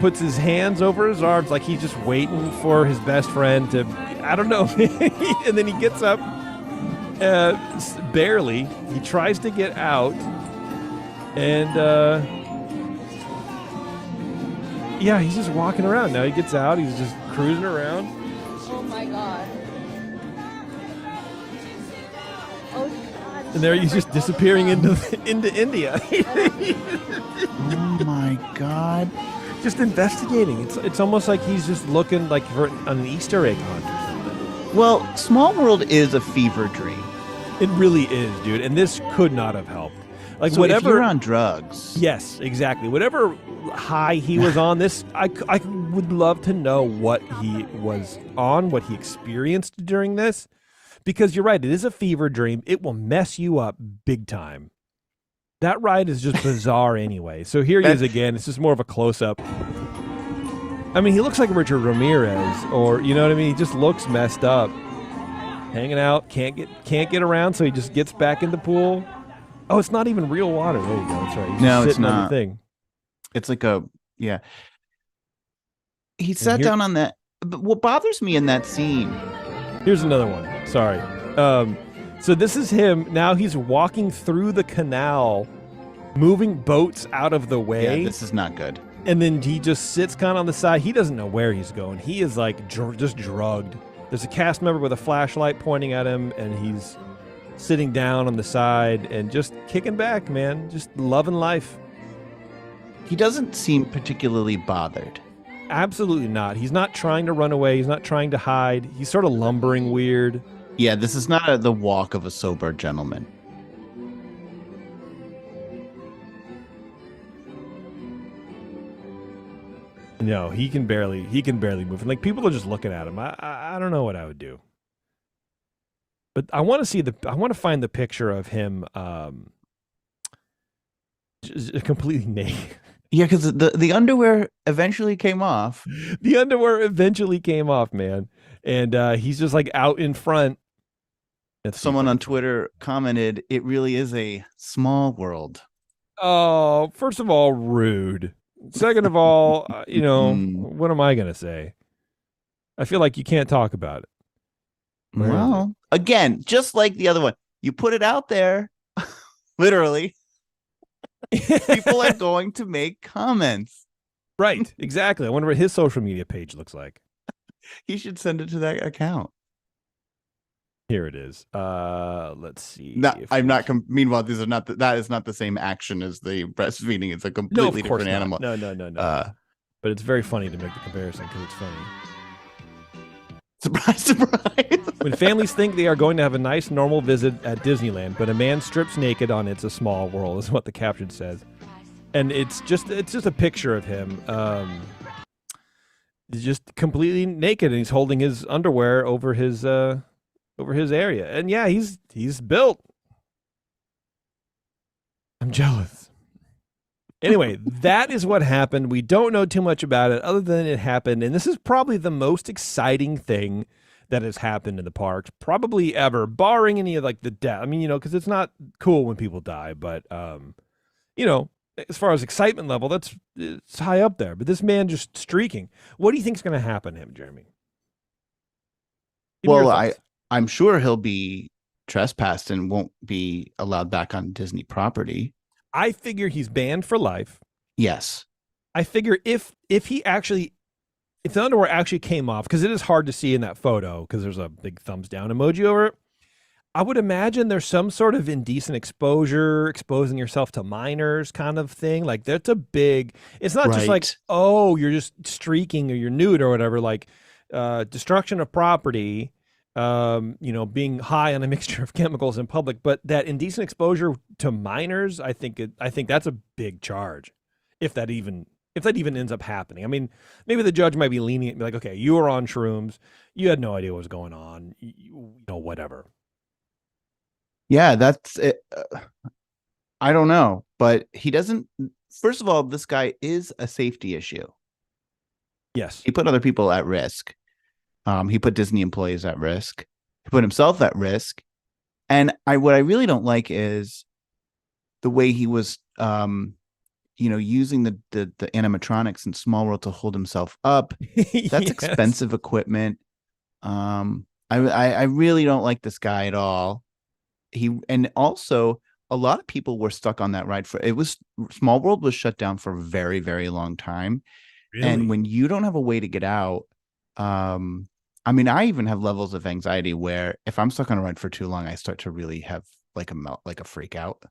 puts his hands over his arms like he's just waiting for his best friend to, I don't know. And then he gets up, barely. He tries to get out. And, yeah, he's just walking around. Now he gets out. He's just cruising around. Oh my god. Oh god. And there he's just disappearing into India. Oh my God. Just investigating. It's almost like he's just looking like for an Easter egg hunt or something. Well, Small World is a fever dream. It really is, dude. And this could not have helped. Like So whatever. if you're on drugs, Yes, exactly. Whatever high he was on, I would love to know what he was on, what he experienced during this, because you're right. It is a fever dream. It will mess you up big time. That ride is just bizarre anyway. So here he is again. It's just more of a close up. I mean, he looks like Richard Ramirez, or you know what I mean. He just looks messed up, hanging out, can't get around, so he just gets back in the pool. Oh, it's not even real water. There you go. That's right. He's No, just it's sitting on the not. thing. it's like he sat down on that. But what bothers me in that scene, Here's another one. Sorry. So this is him. Now he's walking through the canal, moving boats out of the way. this is not good. And then he just sits kind of on the side. He doesn't know where he's going. He is like just drugged. There's a cast member with a flashlight pointing at him, and he's sitting down on the side and just kicking back, man. Just loving life. He doesn't seem particularly bothered. Absolutely not. He's not trying to run away. He's not trying to hide. He's sort of lumbering weird. Yeah, this is not the walk of a sober gentleman. No, he can barely move. And like people are just looking at him. I don't know what I would do. But I want to find the picture of him just completely naked. Yeah, because the underwear eventually came off. The underwear eventually came off, man. And he's just like out in front. Someone on Twitter commented, "It really is a small world." Oh, first of all, rude. Second of all, what am I going to say? I feel like you can't talk about it. Where is Well, again, just like the other one, you put it out there, literally, people are going to make comments. Right, exactly. I wonder what his social media page looks like. He should send it to that account. Here it is. Let's see. No, if I'm we not. Meanwhile, these are not. That is not the same action as the breastfeeding. It's a No, completely of course different animal. not. No. But it's very funny to make the comparison because it's funny. Surprise, surprise. When families think they are going to have a nice, normal visit at Disneyland, but a man strips naked on It's a Small World, is what the caption says. And it's just a picture of him. He's just completely naked, and he's holding his underwear over his area. And yeah, he's built. I'm jealous. Anyway, that is what happened. We don't know too much about it other than it happened. And this is probably the most exciting thing that has happened in the parks, probably ever, barring any of like the death. I mean, because it's not cool when people die, but as far as excitement level, it's high up there. But this man just streaking. What do you think is going to happen to him, Jeremy? Give me your Well, thoughts. I'm sure he'll be trespassed and won't be allowed back on Disney property. I figure he's banned for life. Yes. I figure if the underwear actually came off, because it is hard to see in that photo because there's a big thumbs down emoji over it, I would imagine there's some sort of indecent exposure, exposing yourself to minors kind of thing. Like that's a big, it's not just like, Right. oh, you're just streaking or you're nude or whatever, like destruction of property, being high on a mixture of chemicals in public, but that indecent exposure to minors, I think that's a big charge, if that even if that even ends up happening. I mean, maybe the judge might be lenient, be like, okay, you were on shrooms, you had no idea what was going on, whatever. Yeah, that's it. I don't know, but he doesn't. First of all, this guy is a safety issue. Yes. He put other people at risk. He put Disney employees at risk. He put himself at risk. And what I really don't like is the way he was, using the animatronics in Small World to hold himself up. That's Yes. expensive equipment. I really don't like this guy at all. And also a lot of people were stuck on that ride Small World was shut down for a very, very long time. Really? And when you don't have a way to get out, I mean, I even have levels of anxiety where if I'm stuck on a ride for too long, I start to really have like a freak out.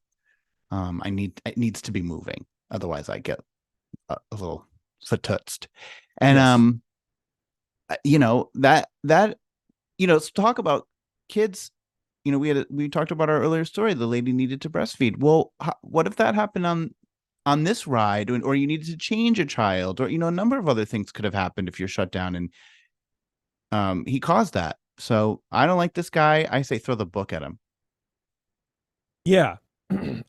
It needs to be moving. Otherwise I get a little fatutzed. And, let's talk about kids. We talked about our earlier story. The lady needed to breastfeed. Well, what if that happened on this ride, or you needed to change a child, or a number of other things could have happened if you're shut down, and he caused that. So I don't like this guy. I say throw the book at him. Yeah.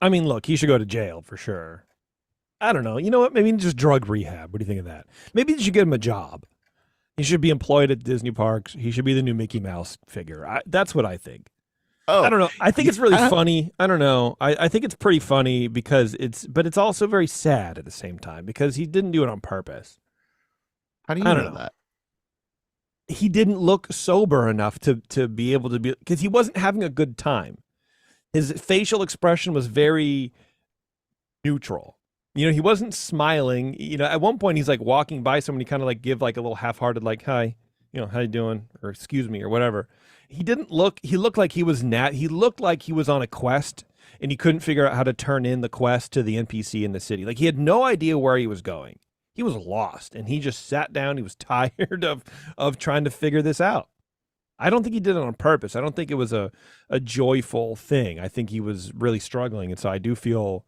I mean, look, he should go to jail for sure. I don't know. You know what? Maybe just drug rehab. What do you think of that? Maybe you should give him a job. He should be employed at Disney parks. He should be the new Mickey Mouse figure. That's what I think. Oh, I don't know. I think it's really funny. I don't know. I think it's pretty funny because but it's also very sad at the same time because he didn't do it on purpose. How do you know that? He didn't look sober enough to be able to be, because he wasn't having a good time. His facial expression was very neutral. He wasn't smiling. At one point he's like walking by someone, he kind of like give like a little half-hearted like, hi, how you doing? Or excuse me or whatever. He looked like he was he looked like he was on a quest and he couldn't figure out how to turn in the quest to the NPC in the city. Like he had no idea where he was going. He was lost and he just sat down. He was tired of trying to figure this out. I don't think he did it on purpose. I don't think it was a joyful thing. I think he was really struggling. And so I do feel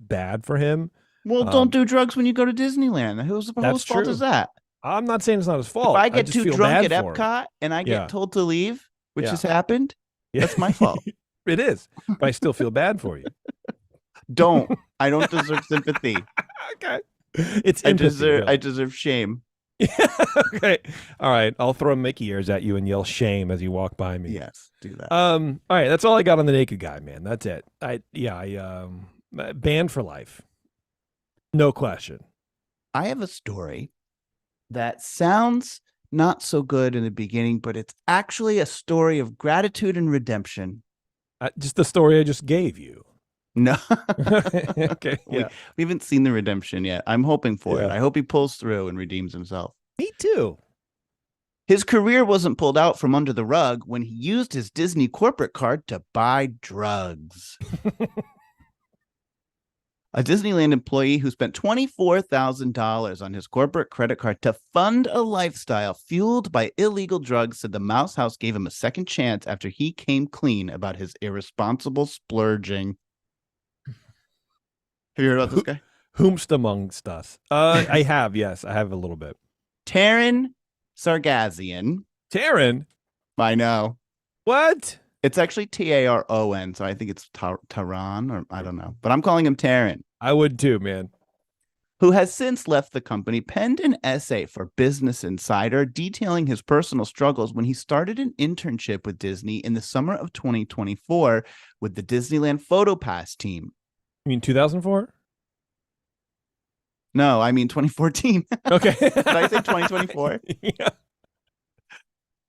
bad for him. Well, don't do drugs when you go to Disneyland. Whose fault is that? I'm not saying it's not his fault. If I get just too feel drunk bad at for him. Epcot and I get told to leave, which Yeah. has happened, that's my fault. It is. But I still feel bad for you. I don't deserve sympathy. Okay. It's empathy, I deserve shame. Okay. All right. I'll throw Mickey ears at you and yell shame as you walk by me. Yes, do that. All right. That's all I got on the naked guy, man. That's it. I banned for life. No question. I have a story that sounds not so good in the beginning, but it's actually a story of gratitude and redemption. Just the story I just gave you. No. Okay. Yeah. We haven't seen the redemption yet. I'm hoping for it. Yeah. I hope he pulls through and redeems himself. Me too. His career wasn't pulled out from under the rug when he used his Disney corporate card to buy drugs. A Disneyland employee who spent $24,000 on his corporate credit card to fund a lifestyle fueled by illegal drugs said the Mouse House gave him a second chance after he came clean about his irresponsible splurging. Have you heard about this guy? Whomst amongst us. I have, yes. I have a little bit. Taran Sargassian. Taran? I know. What? It's actually Taron, so I think it's Taran, or I don't know. But I'm calling him Taran. I would too, man. Who has since left the company, penned an essay for Business Insider detailing his personal struggles when he started an internship with Disney in the summer of 2024 with the Disneyland PhotoPass team. You mean 2004? No, I mean 2014. Okay. Did I say 2024? Yeah.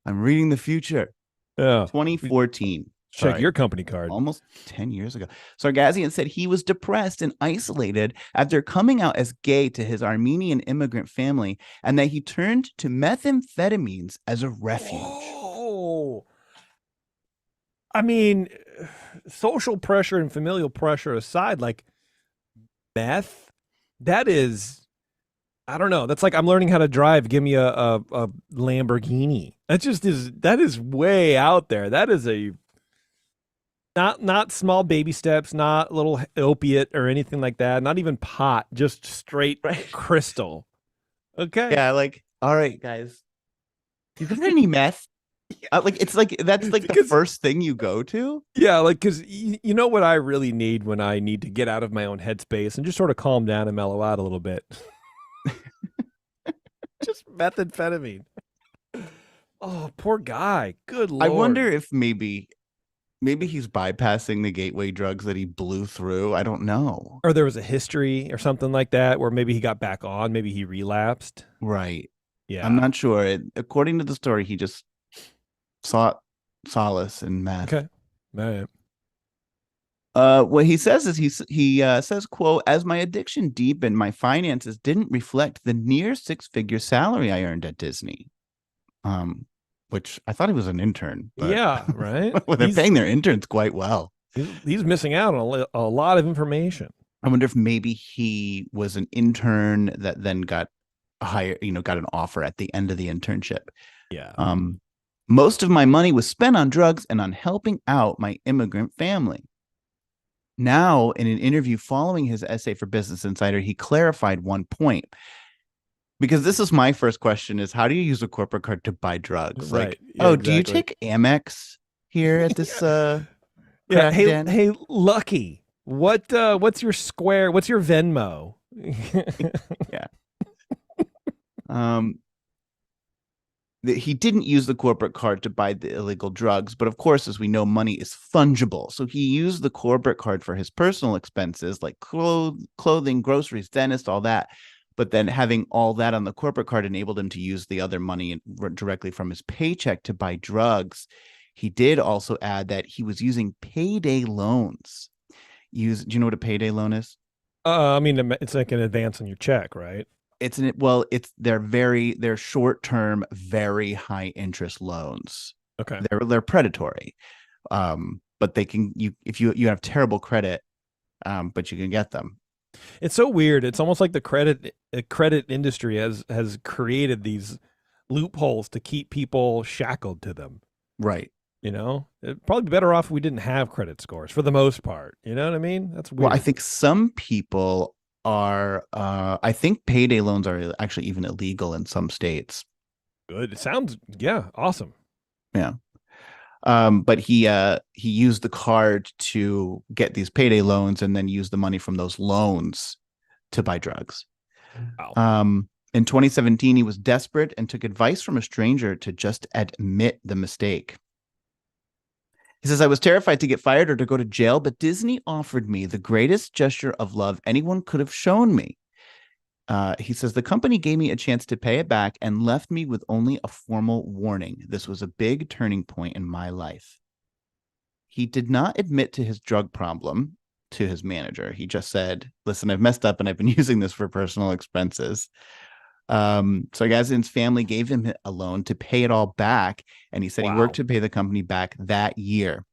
I'm reading the future. Yeah. 2014. Check Sorry. your company card. Almost 10 years ago. Sargassian said he was depressed and isolated after coming out as gay to his Armenian immigrant family and that he turned to methamphetamines as a refuge. Oh. I mean, social pressure and familial pressure aside, like meth, that is, I don't know. That's like I'm learning how to drive. Give me a Lamborghini. That is way out there. That is Not small baby steps, not little opiate or anything like that, not even pot, just straight Right. crystal. Okay. Yeah, like, all right, guys. You got any meth? Like, it's like that's like the Because- first thing you go to. Yeah, like because you know what I really need when I need to get out of my own headspace and just sort of calm down and mellow out a little bit. Just methamphetamine. Oh, poor guy. Good Lord. I wonder if maybe he's bypassing the gateway drugs that he blew through. I don't know. Or there was a history or something like that where maybe he got back on, maybe he relapsed. Right. Yeah. I'm not sure. According to the story, he just sought solace in meth. Okay. All right. What he says is he says, quote, as my addiction deepened, my finances didn't reflect the near six-figure salary I earned at Disney. Which I thought he was an intern. But Yeah, right. well, they're paying their interns quite well. He's missing out on a lot of information. I wonder if maybe he was an intern that then got hired, got an offer at the end of the internship. Yeah. Most of my money was spent on drugs and on helping out my immigrant family. Now, in an interview following his essay for Business Insider, he clarified one point. Because this is my first question is, how do you use a corporate card to buy drugs? Right. Like, Yeah, do you take Amex here at this yeah. crack den? Hey, Lucky. What's your Square? What's your Venmo? He didn't use the corporate card to buy the illegal drugs, but of course, as we know, money is fungible. So he used the corporate card for his personal expenses like clothing, groceries, dentist, all that. But then having all that on the corporate card enabled him to use the other money directly from his paycheck to buy drugs. He did also add that he was using payday loans. Do you know what a payday loan is? I mean, it's like an advance on your check, right? They're short-term, very high interest loans. Okay. They're predatory. But they can if you have terrible credit, but you can get them. It's so weird. It's almost like the credit industry has created these loopholes to keep people shackled to them. Right. It'd probably be better off if we didn't have credit scores for the most part. You know what I mean? That's weird. Well, I think some people are. I think payday loans are actually even illegal in some states. Good. It sounds awesome. Yeah. But he used the card to get these payday loans and then use the money from those loans to buy drugs. Wow. In 2017, he was desperate and took advice from a stranger to just admit the mistake. He says, I was terrified to get fired or to go to jail, but Disney offered me the greatest gesture of love anyone could have shown me. He says, the company gave me a chance to pay it back and left me with only a formal warning. This was a big turning point in my life. He did not admit to his drug problem to his manager. He just said, listen, I've messed up and I've been using this for personal expenses. So Gazan's family gave him a loan to pay it all back. And he said he worked to pay the company back that year.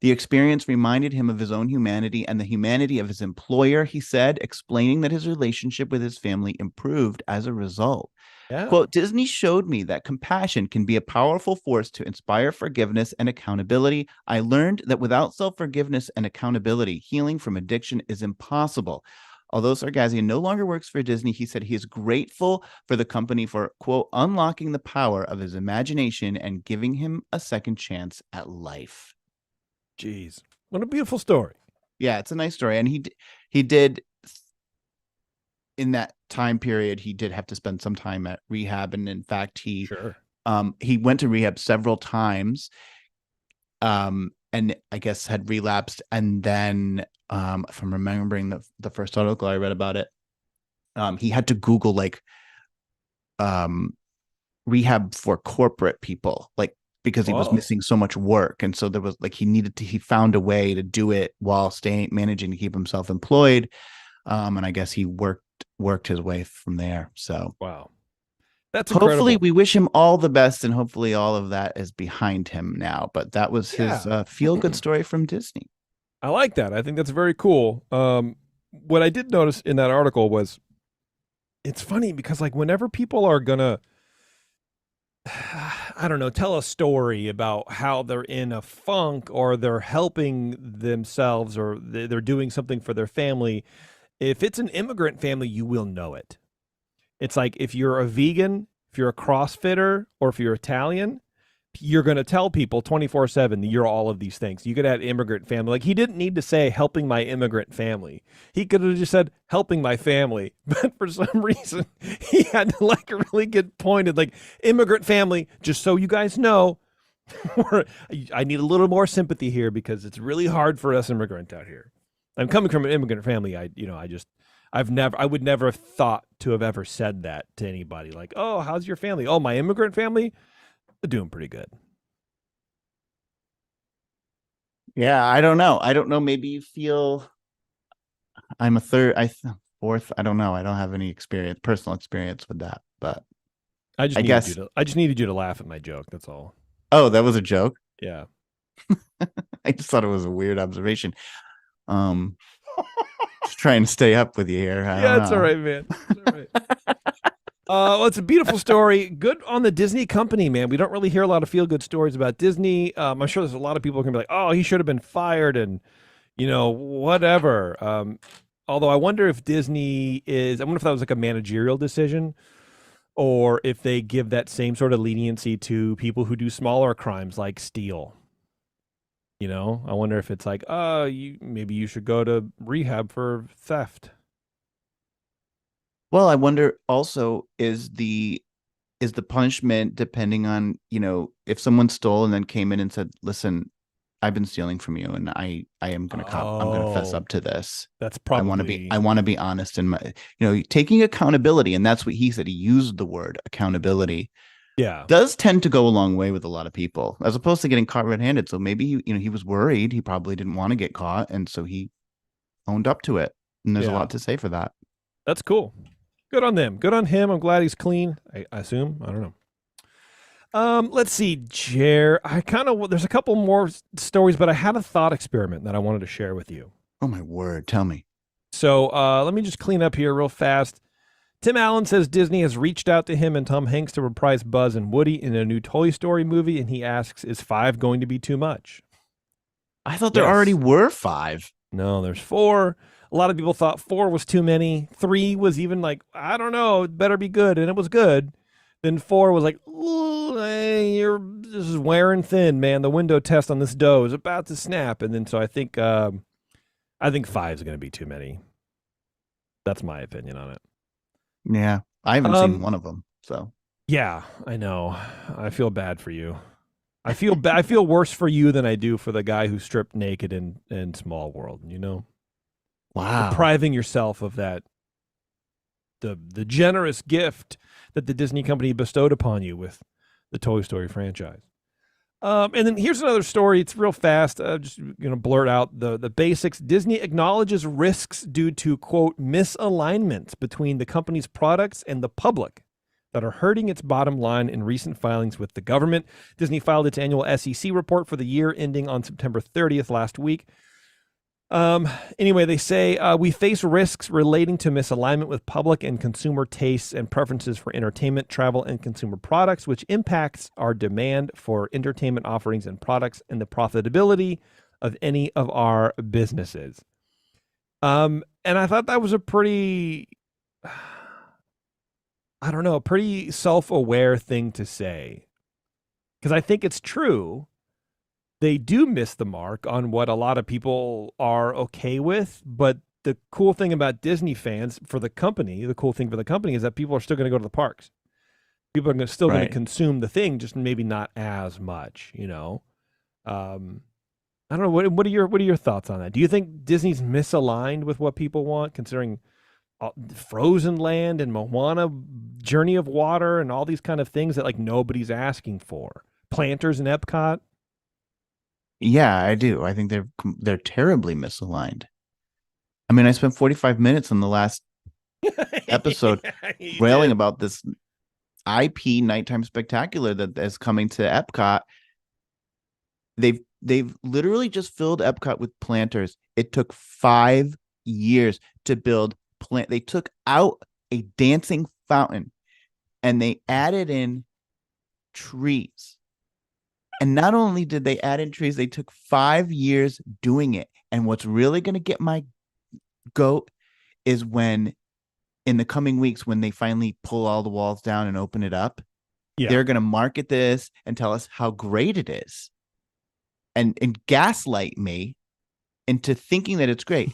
The experience reminded him of his own humanity and the humanity of his employer, he said, explaining that his relationship with his family improved as a result. Yeah. Quote, Disney showed me that compassion can be a powerful force to inspire forgiveness and accountability. I learned that without self-forgiveness and accountability, healing from addiction is impossible. Although Sargassian no longer works for Disney, he said he is grateful for the company for, quote, unlocking the power of his imagination and giving him a second chance at life. Jeez. What a beautiful story. Yeah, it's a nice story. And he did, in that time period, he did have to spend some time at rehab. And in fact, he went to rehab several times, and I guess had relapsed. And then, if I'm remembering the first article I read about it, he had to Google like rehab for corporate people, like, because he was missing so much work. And so there was like, he found a way to do it while managing to keep himself employed. And I guess he worked his way from there. So wow. That's hopefully incredible. we wish him all the best, and hopefully all of that is behind him now. But that was his feel-good story from Disney. I like that. I think that's very cool. What I did notice in that article was, it's funny because like whenever people are gonna I don't know, tell a story about how they're in a funk or they're helping themselves or they're doing something for their family. If it's an immigrant family, you will know it. It's like if you're a vegan, if you're a CrossFitter, or if you're Italian, you're going to tell people 24/7 that you're all of these things. You could add immigrant family. Like he didn't need to say helping my immigrant family. He could have just said helping my family. But for some reason, he had to like really get pointed like immigrant family, just so you guys know. I need a little more sympathy here because it's really hard for us immigrants out here. I'm coming from an immigrant family. I would never have thought to have ever said that to anybody. Like, oh, how's your family? Oh, my immigrant family? They're doing pretty good. Yeah, I don't know. Maybe you feel I'm a fourth. I don't know. I don't have any personal experience with that, but I just I needed guess. I just needed you to laugh at my joke. That's all. Oh, that was a joke. Yeah. I just thought it was a weird observation. Um, just trying to stay up with you here. Yeah, it's all right, man. It's all right. Well, it's a beautiful story. Good on the Disney company, man. We don't really hear a lot of feel-good stories about Disney. I'm sure there's a lot of people who can be like, "Oh, he should have been fired," and whatever. Although I wonder if I wonder if that was like a managerial decision, or if they give that same sort of leniency to people who do smaller crimes like steal. I wonder if it's like, maybe you should go to rehab for theft. Well, I wonder also is the punishment depending on, if someone stole and then came in and said, "Listen, I've been stealing from you and I am going to I'm going to fess Oh, up to this. that's I probably want to be honest in my, taking accountability." And that's what he said. He used the word accountability. yeah. Does tend to go a long way with a lot of people as opposed to getting caught red-handed. So maybe he was worried. He probably didn't want to get caught. And so he owned up to it. And there's a Yeah. lot to say for that. That's cool. Good on them. Good on him. I'm glad he's clean. I assume. I don't know. Let's see, Jer. There's a couple more stories, but I had a thought experiment that I wanted to share with you. Oh my word. Tell me. So let me just clean up here real fast. Tim Allen says Disney has reached out to him and Tom Hanks to reprise Buzz and Woody in a new Toy Story movie, and he asks, is 5 going to be too much? I thought there Yes. already were 5. No, there's 4. A lot of people thought 4 was too many. 3 was even like, I don't know, it better be good, and it was good. Then 4 was like, hey, this is wearing thin, man. The window test on this dough is about to snap. And then so I think 5 is going to be too many. That's my opinion on it. Yeah. I haven't seen one of them. So Yeah, I know. I feel bad for you. I feel worse for you than I do for the guy who stripped naked in Small World, wow. Depriving yourself of that the generous gift that the Disney company bestowed upon you with the Toy Story franchise. And then here's another story. It's real fast. Just blurt out the basics. Disney acknowledges risks due to, quote, misalignments between the company's products and the public that are hurting its bottom line in recent filings with the government. Disney filed its annual SEC report for the year ending on September 30th last week. Anyway, they say we face risks relating to misalignment with public and consumer tastes and preferences for entertainment, travel, and consumer products, which impacts our demand for entertainment offerings and products and the profitability of any of our businesses. And I thought that was a pretty, I don't know, pretty self-aware thing to say, because I think it's true. They do miss the mark on what a lot of people are okay with. But the cool thing about Disney fans the cool thing for the company is that people are still going to go to the parks. People are still going to consume the thing, just maybe not as much, I don't know. What are your thoughts on that? Do you think Disney's misaligned with what people want, considering Frozen Land and Moana, Journey of Water, and all these kind of things that like nobody's asking for? Planters in Epcot? Yeah, I do. I think they're terribly misaligned. I mean, I spent 45 minutes in the last episode railing about this IP nighttime spectacular that is coming to Epcot. They've literally just filled Epcot with planters. It took 5 years to build They took out a dancing fountain and they added in trees. And not only did they add in trees, they took 5 years doing it. And what's really going to get my goat is when, in the coming weeks, when they finally pull all the walls down and open it up, they're going to market this and tell us how great it is, and gaslight me into thinking that it's great.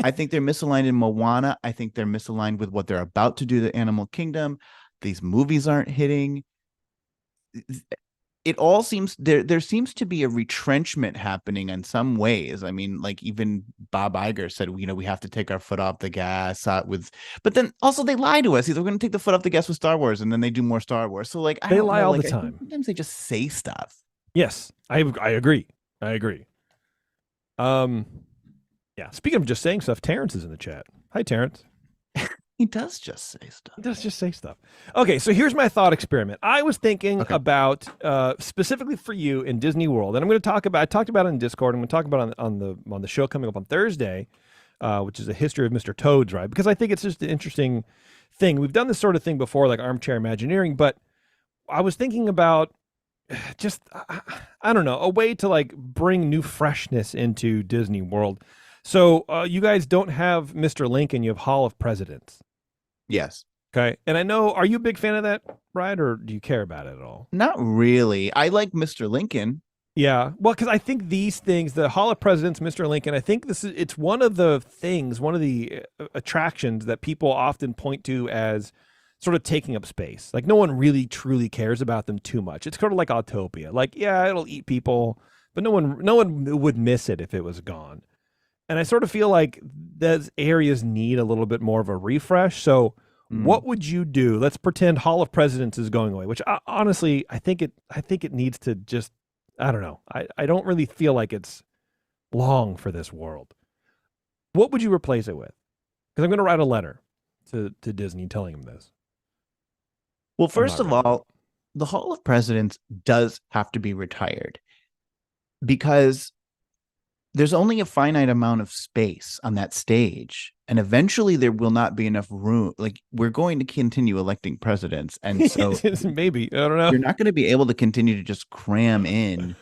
I think they're misaligned in Moana. I think they're misaligned with what they're about to do to Animal Kingdom. These movies aren't hitting. It all seems there seems to be a retrenchment happening in some ways. I mean, like even Bob Iger said, we have to take our foot off the gas but then also they lie to us. They're going to take the foot off the gas with Star Wars, and then they do more Star Wars. So like, they lie all the time. Sometimes they just say stuff. Yes, I agree. Yeah. Speaking of just saying stuff, Terrence is in the chat. Hi, Terrence. He does just say stuff. Okay, so here's my thought experiment. I was thinking about specifically for you in Disney World, and I'm going to talk about. I talked about it in Discord. I'm going to talk about it on the show coming up on Thursday, which is a history of Mr. Toad's ride, because I think it's just an interesting thing. We've done this sort of thing before, like armchair Imagineering, but I was thinking about just I don't know, a way to like bring new freshness into Disney World. So you guys don't have Mr. Lincoln, you have Hall of Presidents. Yes. Okay. And I know, are you a big fan of that ride, or do you care about it at all? Not really. I like Mr. Lincoln. Yeah. Well, because I think these things, the Hall of Presidents, Mr. Lincoln, I think it's one of the attractions that people often point to as sort of taking up space. Like no one really truly cares about them too much. It's sort of like Autopia. Like, yeah, it'll eat people, but no one would miss it if it was gone. And I sort of feel like those areas need a little bit more of a refresh. So what would you do? Let's pretend Hall of Presidents is going away, which honestly, I think it needs to just, I don't know. I don't really feel like it's long for this world. What would you replace it with? Because I'm going to write a letter to Disney telling them this. Well, first of all, the Hall of Presidents does have to be retired because there's only a finite amount of space on that stage, and eventually there will not be enough room. Like we're going to continue electing presidents, and so maybe, I don't know, you're not going to be able to continue to just cram in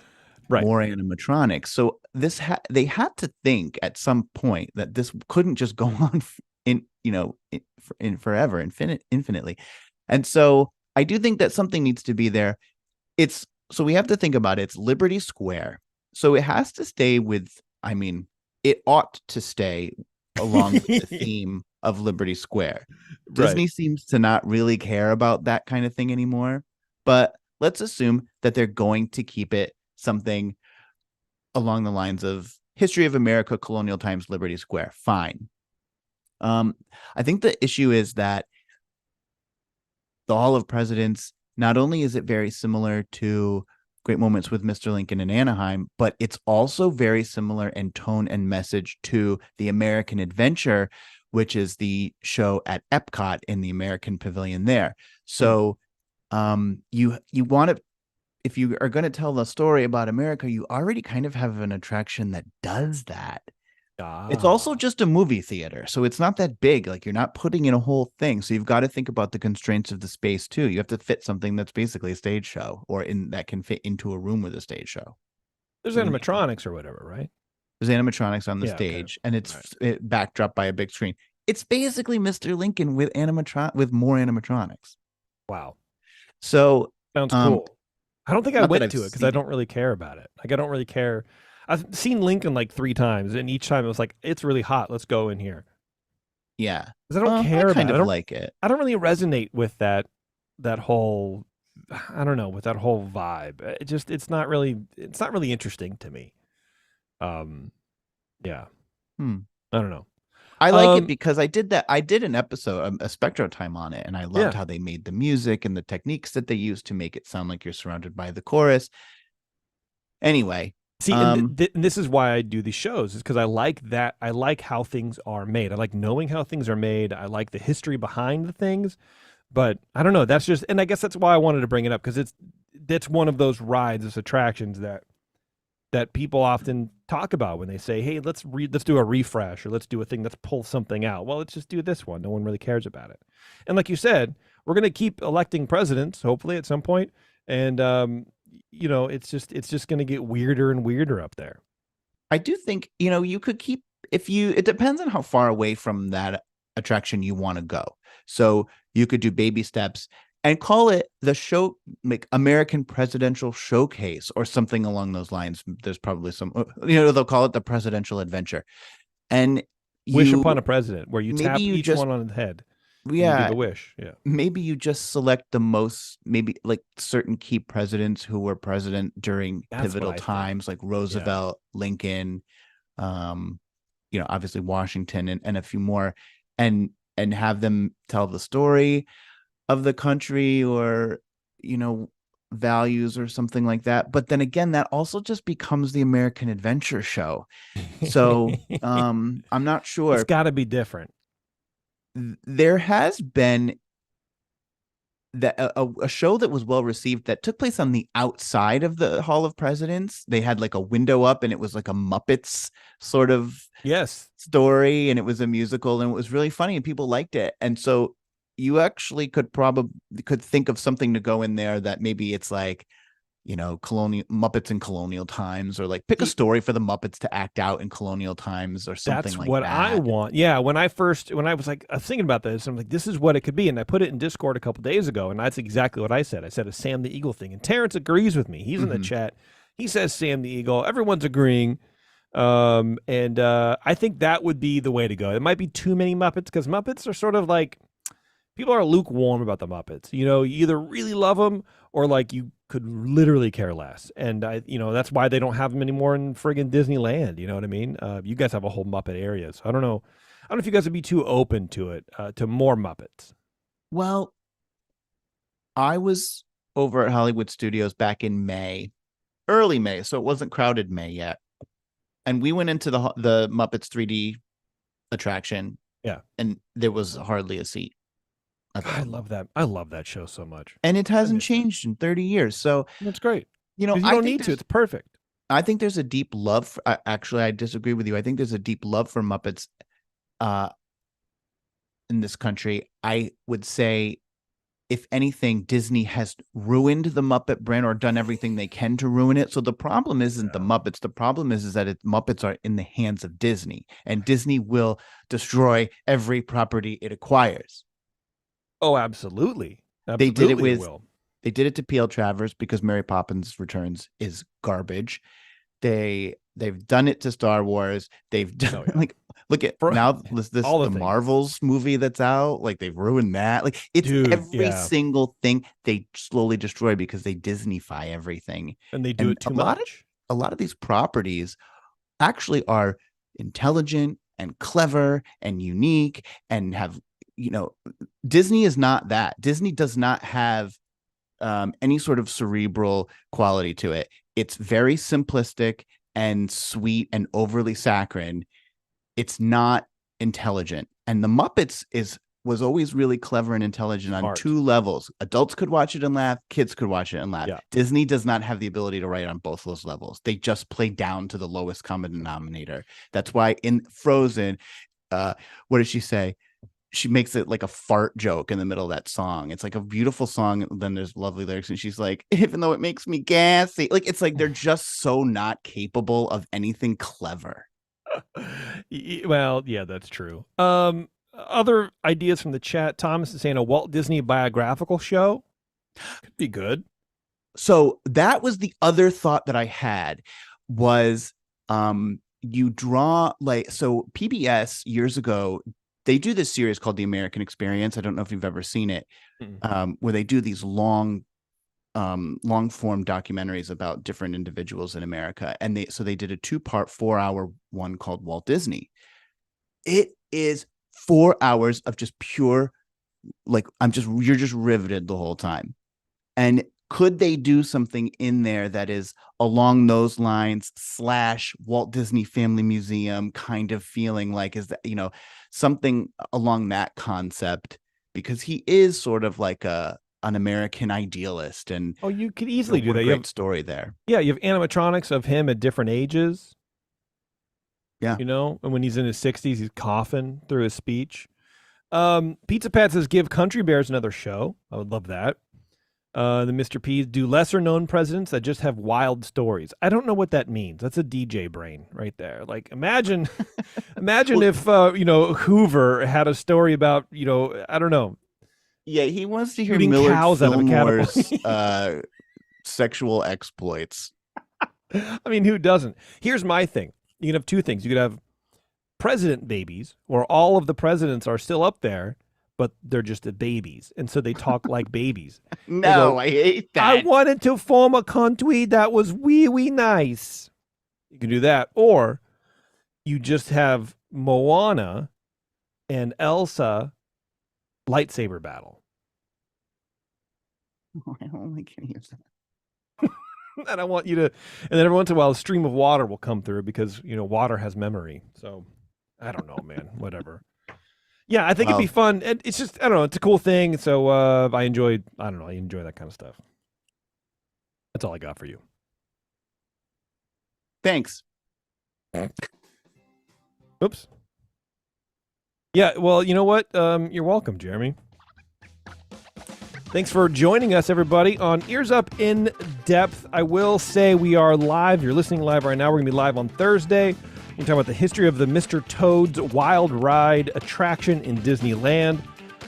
more animatronics. So they had to think at some point that this couldn't just go on in forever, infinitely. And so I do think that something needs to be there. So we have to think about it. It's Liberty Square. So it has to stay it ought to stay along with the theme of Liberty Square. Disney seems to not really care about that kind of thing anymore, but let's assume that they're going to keep it something along the lines of History of America, Colonial Times, Liberty Square. Fine. I think the issue is that the Hall of Presidents, not only is it very similar to Great Moments with Mr. Lincoln in Anaheim, but it's also very similar in tone and message to the American Adventure, which is the show at Epcot in the American Pavilion there. So you want to, if you are going to tell the story about America, you already kind of have an attraction that does that. It's also just a movie theater, so it's not that big. Like you're not putting in a whole thing, so you've got to think about the constraints of the space too. You have to fit something that's basically a stage show, or that can fit into a room with a stage show. There's animatronics or whatever, right? There's animatronics on the stage, and it's backdrop by a big screen. It's basically Mr. Lincoln with more animatronics. Wow. So sounds cool. I don't think I went to it because I don't really care about it. Like I don't really care. I've seen Lincoln like 3 times, and each time it was like, it's really hot. Let's go in here. Yeah. Because I don't care about it. I don't like it. I don't really resonate with that whole, I don't know, with that whole vibe. It's not really interesting to me. Yeah. I don't know. I like it because I did an episode, a Spectro Time on it, and I loved how they made the music and the techniques that they used to make it sound like you're surrounded by the chorus. Anyway. See, and this is why I do these shows, is because I like that. I like how things are made. I like knowing how things are made. I like the history behind the things. But I don't know. That's just, and I guess that's why I wanted to bring it up, because that's one of those rides, those attractions that people often talk about when they say, "Hey, let's do a refresh, or let's do a thing, let's pull something out." Well, let's just do this one. No one really cares about it. And like you said, we're going to keep electing presidents, hopefully at some point. And it's just going to get weirder and weirder up there. I do think, you could keep, it depends on how far away from that attraction you want to go. So you could do baby steps and call it the show, like American Presidential Showcase or something along those lines. There's probably some, they'll call it the Presidential Adventure. And Wish upon a president, where you maybe tap you each just- one on the head. And you yeah, do the wish. Yeah. maybe you just select the most, maybe like certain key presidents who were president during That's pivotal what I think. times, like Roosevelt, Lincoln, obviously Washington and a few more, and have them tell the story of the country or, values or something like that. But then again, that also just becomes the American Adventure Show. So I'm not sure. It's got to be different. There has been that a show that was well received that took place on the outside of the Hall of Presidents. They had like a window up and it was like a Muppets sort of Yes. story, and it was a musical, and it was really funny and people liked it. And so you actually could think of something to go in there that maybe it's like, colonial Muppets in colonial times, or like pick a story for the Muppets to act out in colonial times or something That's like what that. I want. Yeah. When I was thinking about this, I'm like, this is what it could be. And I put it in Discord a couple days ago, and that's exactly what I said. I said a Sam the Eagle thing. And Terrence agrees with me. He's in the chat. He says Sam the Eagle. Everyone's agreeing. And I think that would be the way to go. It might be too many Muppets, because Muppets are sort of like, people are lukewarm about the Muppets. You either really love them or like you could literally care less. And that's why they don't have them anymore in friggin' Disneyland. You know what I mean? You guys have a whole Muppet area. So I don't know if you guys would be too open to it, to more Muppets. Well, I was over at Hollywood Studios back in early May. So it wasn't crowded May yet. And we went into the Muppets 3D attraction. Yeah. And there was hardly a seat. I love that. I love that show so much. And it hasn't changed in 30 years. So that's great. You don't need to. It's perfect. I think there's a deep love for, actually, I disagree with you. I think there's a deep love for Muppets in this country. I would say, if anything, Disney has ruined the Muppet brand or done everything they can to ruin it. So the problem isn't the Muppets. The problem is that Muppets are in the hands of Disney, and Disney will destroy every property it acquires. Oh, absolutely. They did it to P.L. Travers because Mary Poppins Returns is garbage. They've done it to Star Wars. They've done look at the Marvels movie that's out. Like, they've ruined that. Like, it's every single thing they slowly destroy because they Disneyfy everything, and they do it too much. A lot of these properties actually are intelligent and clever and unique and have. Disney is not that. Disney does not have any sort of cerebral quality to it. It's very simplistic and sweet and overly saccharine. It's not intelligent. And the Muppets was always really clever and intelligent on two levels. Adults could watch it and laugh. Kids could watch it and laugh. Yeah. Disney does not have the ability to write on both those levels. They just play down to the lowest common denominator. That's why in Frozen, what does she say? She makes it like a fart joke in the middle of that song. It's like a beautiful song. Then there's lovely lyrics. And she's like, even though it makes me gassy, like, it's like, they're just so not capable of anything clever. Well, yeah, that's true. Other ideas from the chat. Thomas is saying a Walt Disney biographical show could be good. So that was the other thought that I had was, you draw so PBS years ago, they do this series called The American Experience. I don't know if you've ever seen it, where they do these long form documentaries about different individuals in America. And they did a 2-part 4-hour one called Walt Disney. It is 4 hours of just pure, like, you're just riveted the whole time. And could they do something in there that is along those lines / Walt Disney Family Museum kind of feeling, like, is that, something along that concept, because he is sort of like an American idealist. And you could easily do that. Great story there. Yeah, you have animatronics of him at different ages. Yeah, and when he's in his 60s, he's coughing through his speech. Pizza Pat says give Country Bears another show. I would love that. The Mr. P's, do lesser known presidents that just have wild stories. I don't know what that means. That's a DJ brain right there. Like imagine if Hoover had a story about, I don't know. Yeah, he wants to hear Shooting Millard cows out of a Fillmore's sexual exploits. I mean, who doesn't? Here's my thing. You can have two things. You could have president babies, where all of the presidents are still up there, but they're just the babies, and so they talk like babies. No, I hate that. I wanted to form a country that was wee nice. You can do that, or you just have Moana and Elsa lightsaber battle. I don't like any of that. And I want you to, and then every once in a while, a stream of water will come through because water has memory. So I don't know, man. Whatever. Yeah, I think it'd be fun. It's just I don't know. It's a cool thing. So I enjoy that kind of stuff. That's all I got for you. Thanks. Oops. Yeah. Well, you know what? You're welcome, Jeremy. Thanks for joining us, everybody, on Ears Up In Depth. I will say we are live. You're listening live right now. We're going to be live on Thursday. We're going to talk about the history of the Mr. Toad's Wild Ride attraction in Disneyland.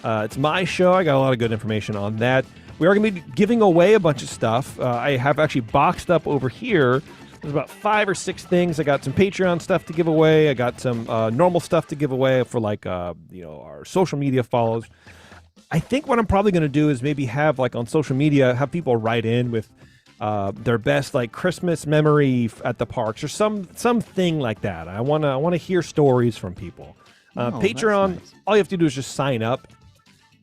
It's my show. I got a lot of good information on that. We are going to be giving away a bunch of stuff. I have actually boxed up over here. There's about 5 or 6 things. I got some Patreon stuff to give away. I got some normal stuff to give away for our social media follows. I think what I'm probably going to do is maybe have on social media, have people write in with their best Christmas memory at the parks or something like that. I want to hear stories from people. Patreon, nice. All you have to do is just sign up,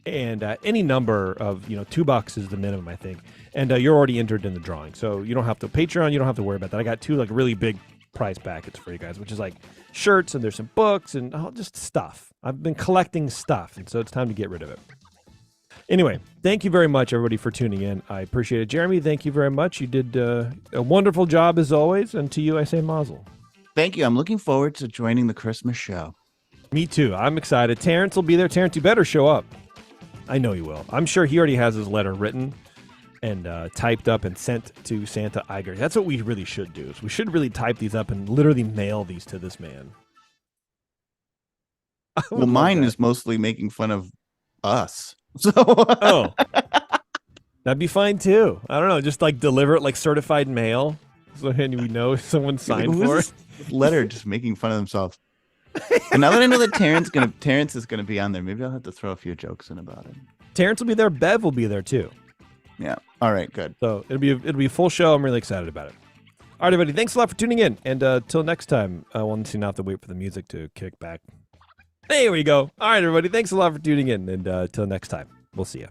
and any number of $2 is the minimum, I think, and you're already entered in the drawing. So you don't have to Patreon. You don't have to worry about that. I got 2 really big prize packets for you guys, which is shirts, and there's some books and just stuff. I've been collecting stuff, and so it's time to get rid of it. Anyway, thank you very much, everybody, for tuning in. I appreciate it. Jeremy, thank you very much. You did a wonderful job, as always. And to you, I say mazel. Thank you. I'm looking forward to joining the Christmas show. Me too. I'm excited. Terrence will be there. Terrence, you better show up. I know you will. I'm sure he already has his letter written and typed up and sent to Santa Iger. That's what we really should do. Is we should really type these up and literally mail these to this man. Well, mine is mostly making fun of us. So that'd be fine too. I don't know, just deliver it certified mail, so we know someone signed for it. Letter just making fun of themselves. And now that I know that Terrence is gonna be on there, maybe I'll have to throw a few jokes in about it. Terrence will be there. Bev will be there too. Yeah. All right. Good. So it'll be a full show. I'm really excited about it. All right, everybody. Thanks a lot for tuning in. And till next time, I want to not have to wait for the music to kick back. There we go. All right, everybody. Thanks a lot for tuning in. And till next time, we'll see you.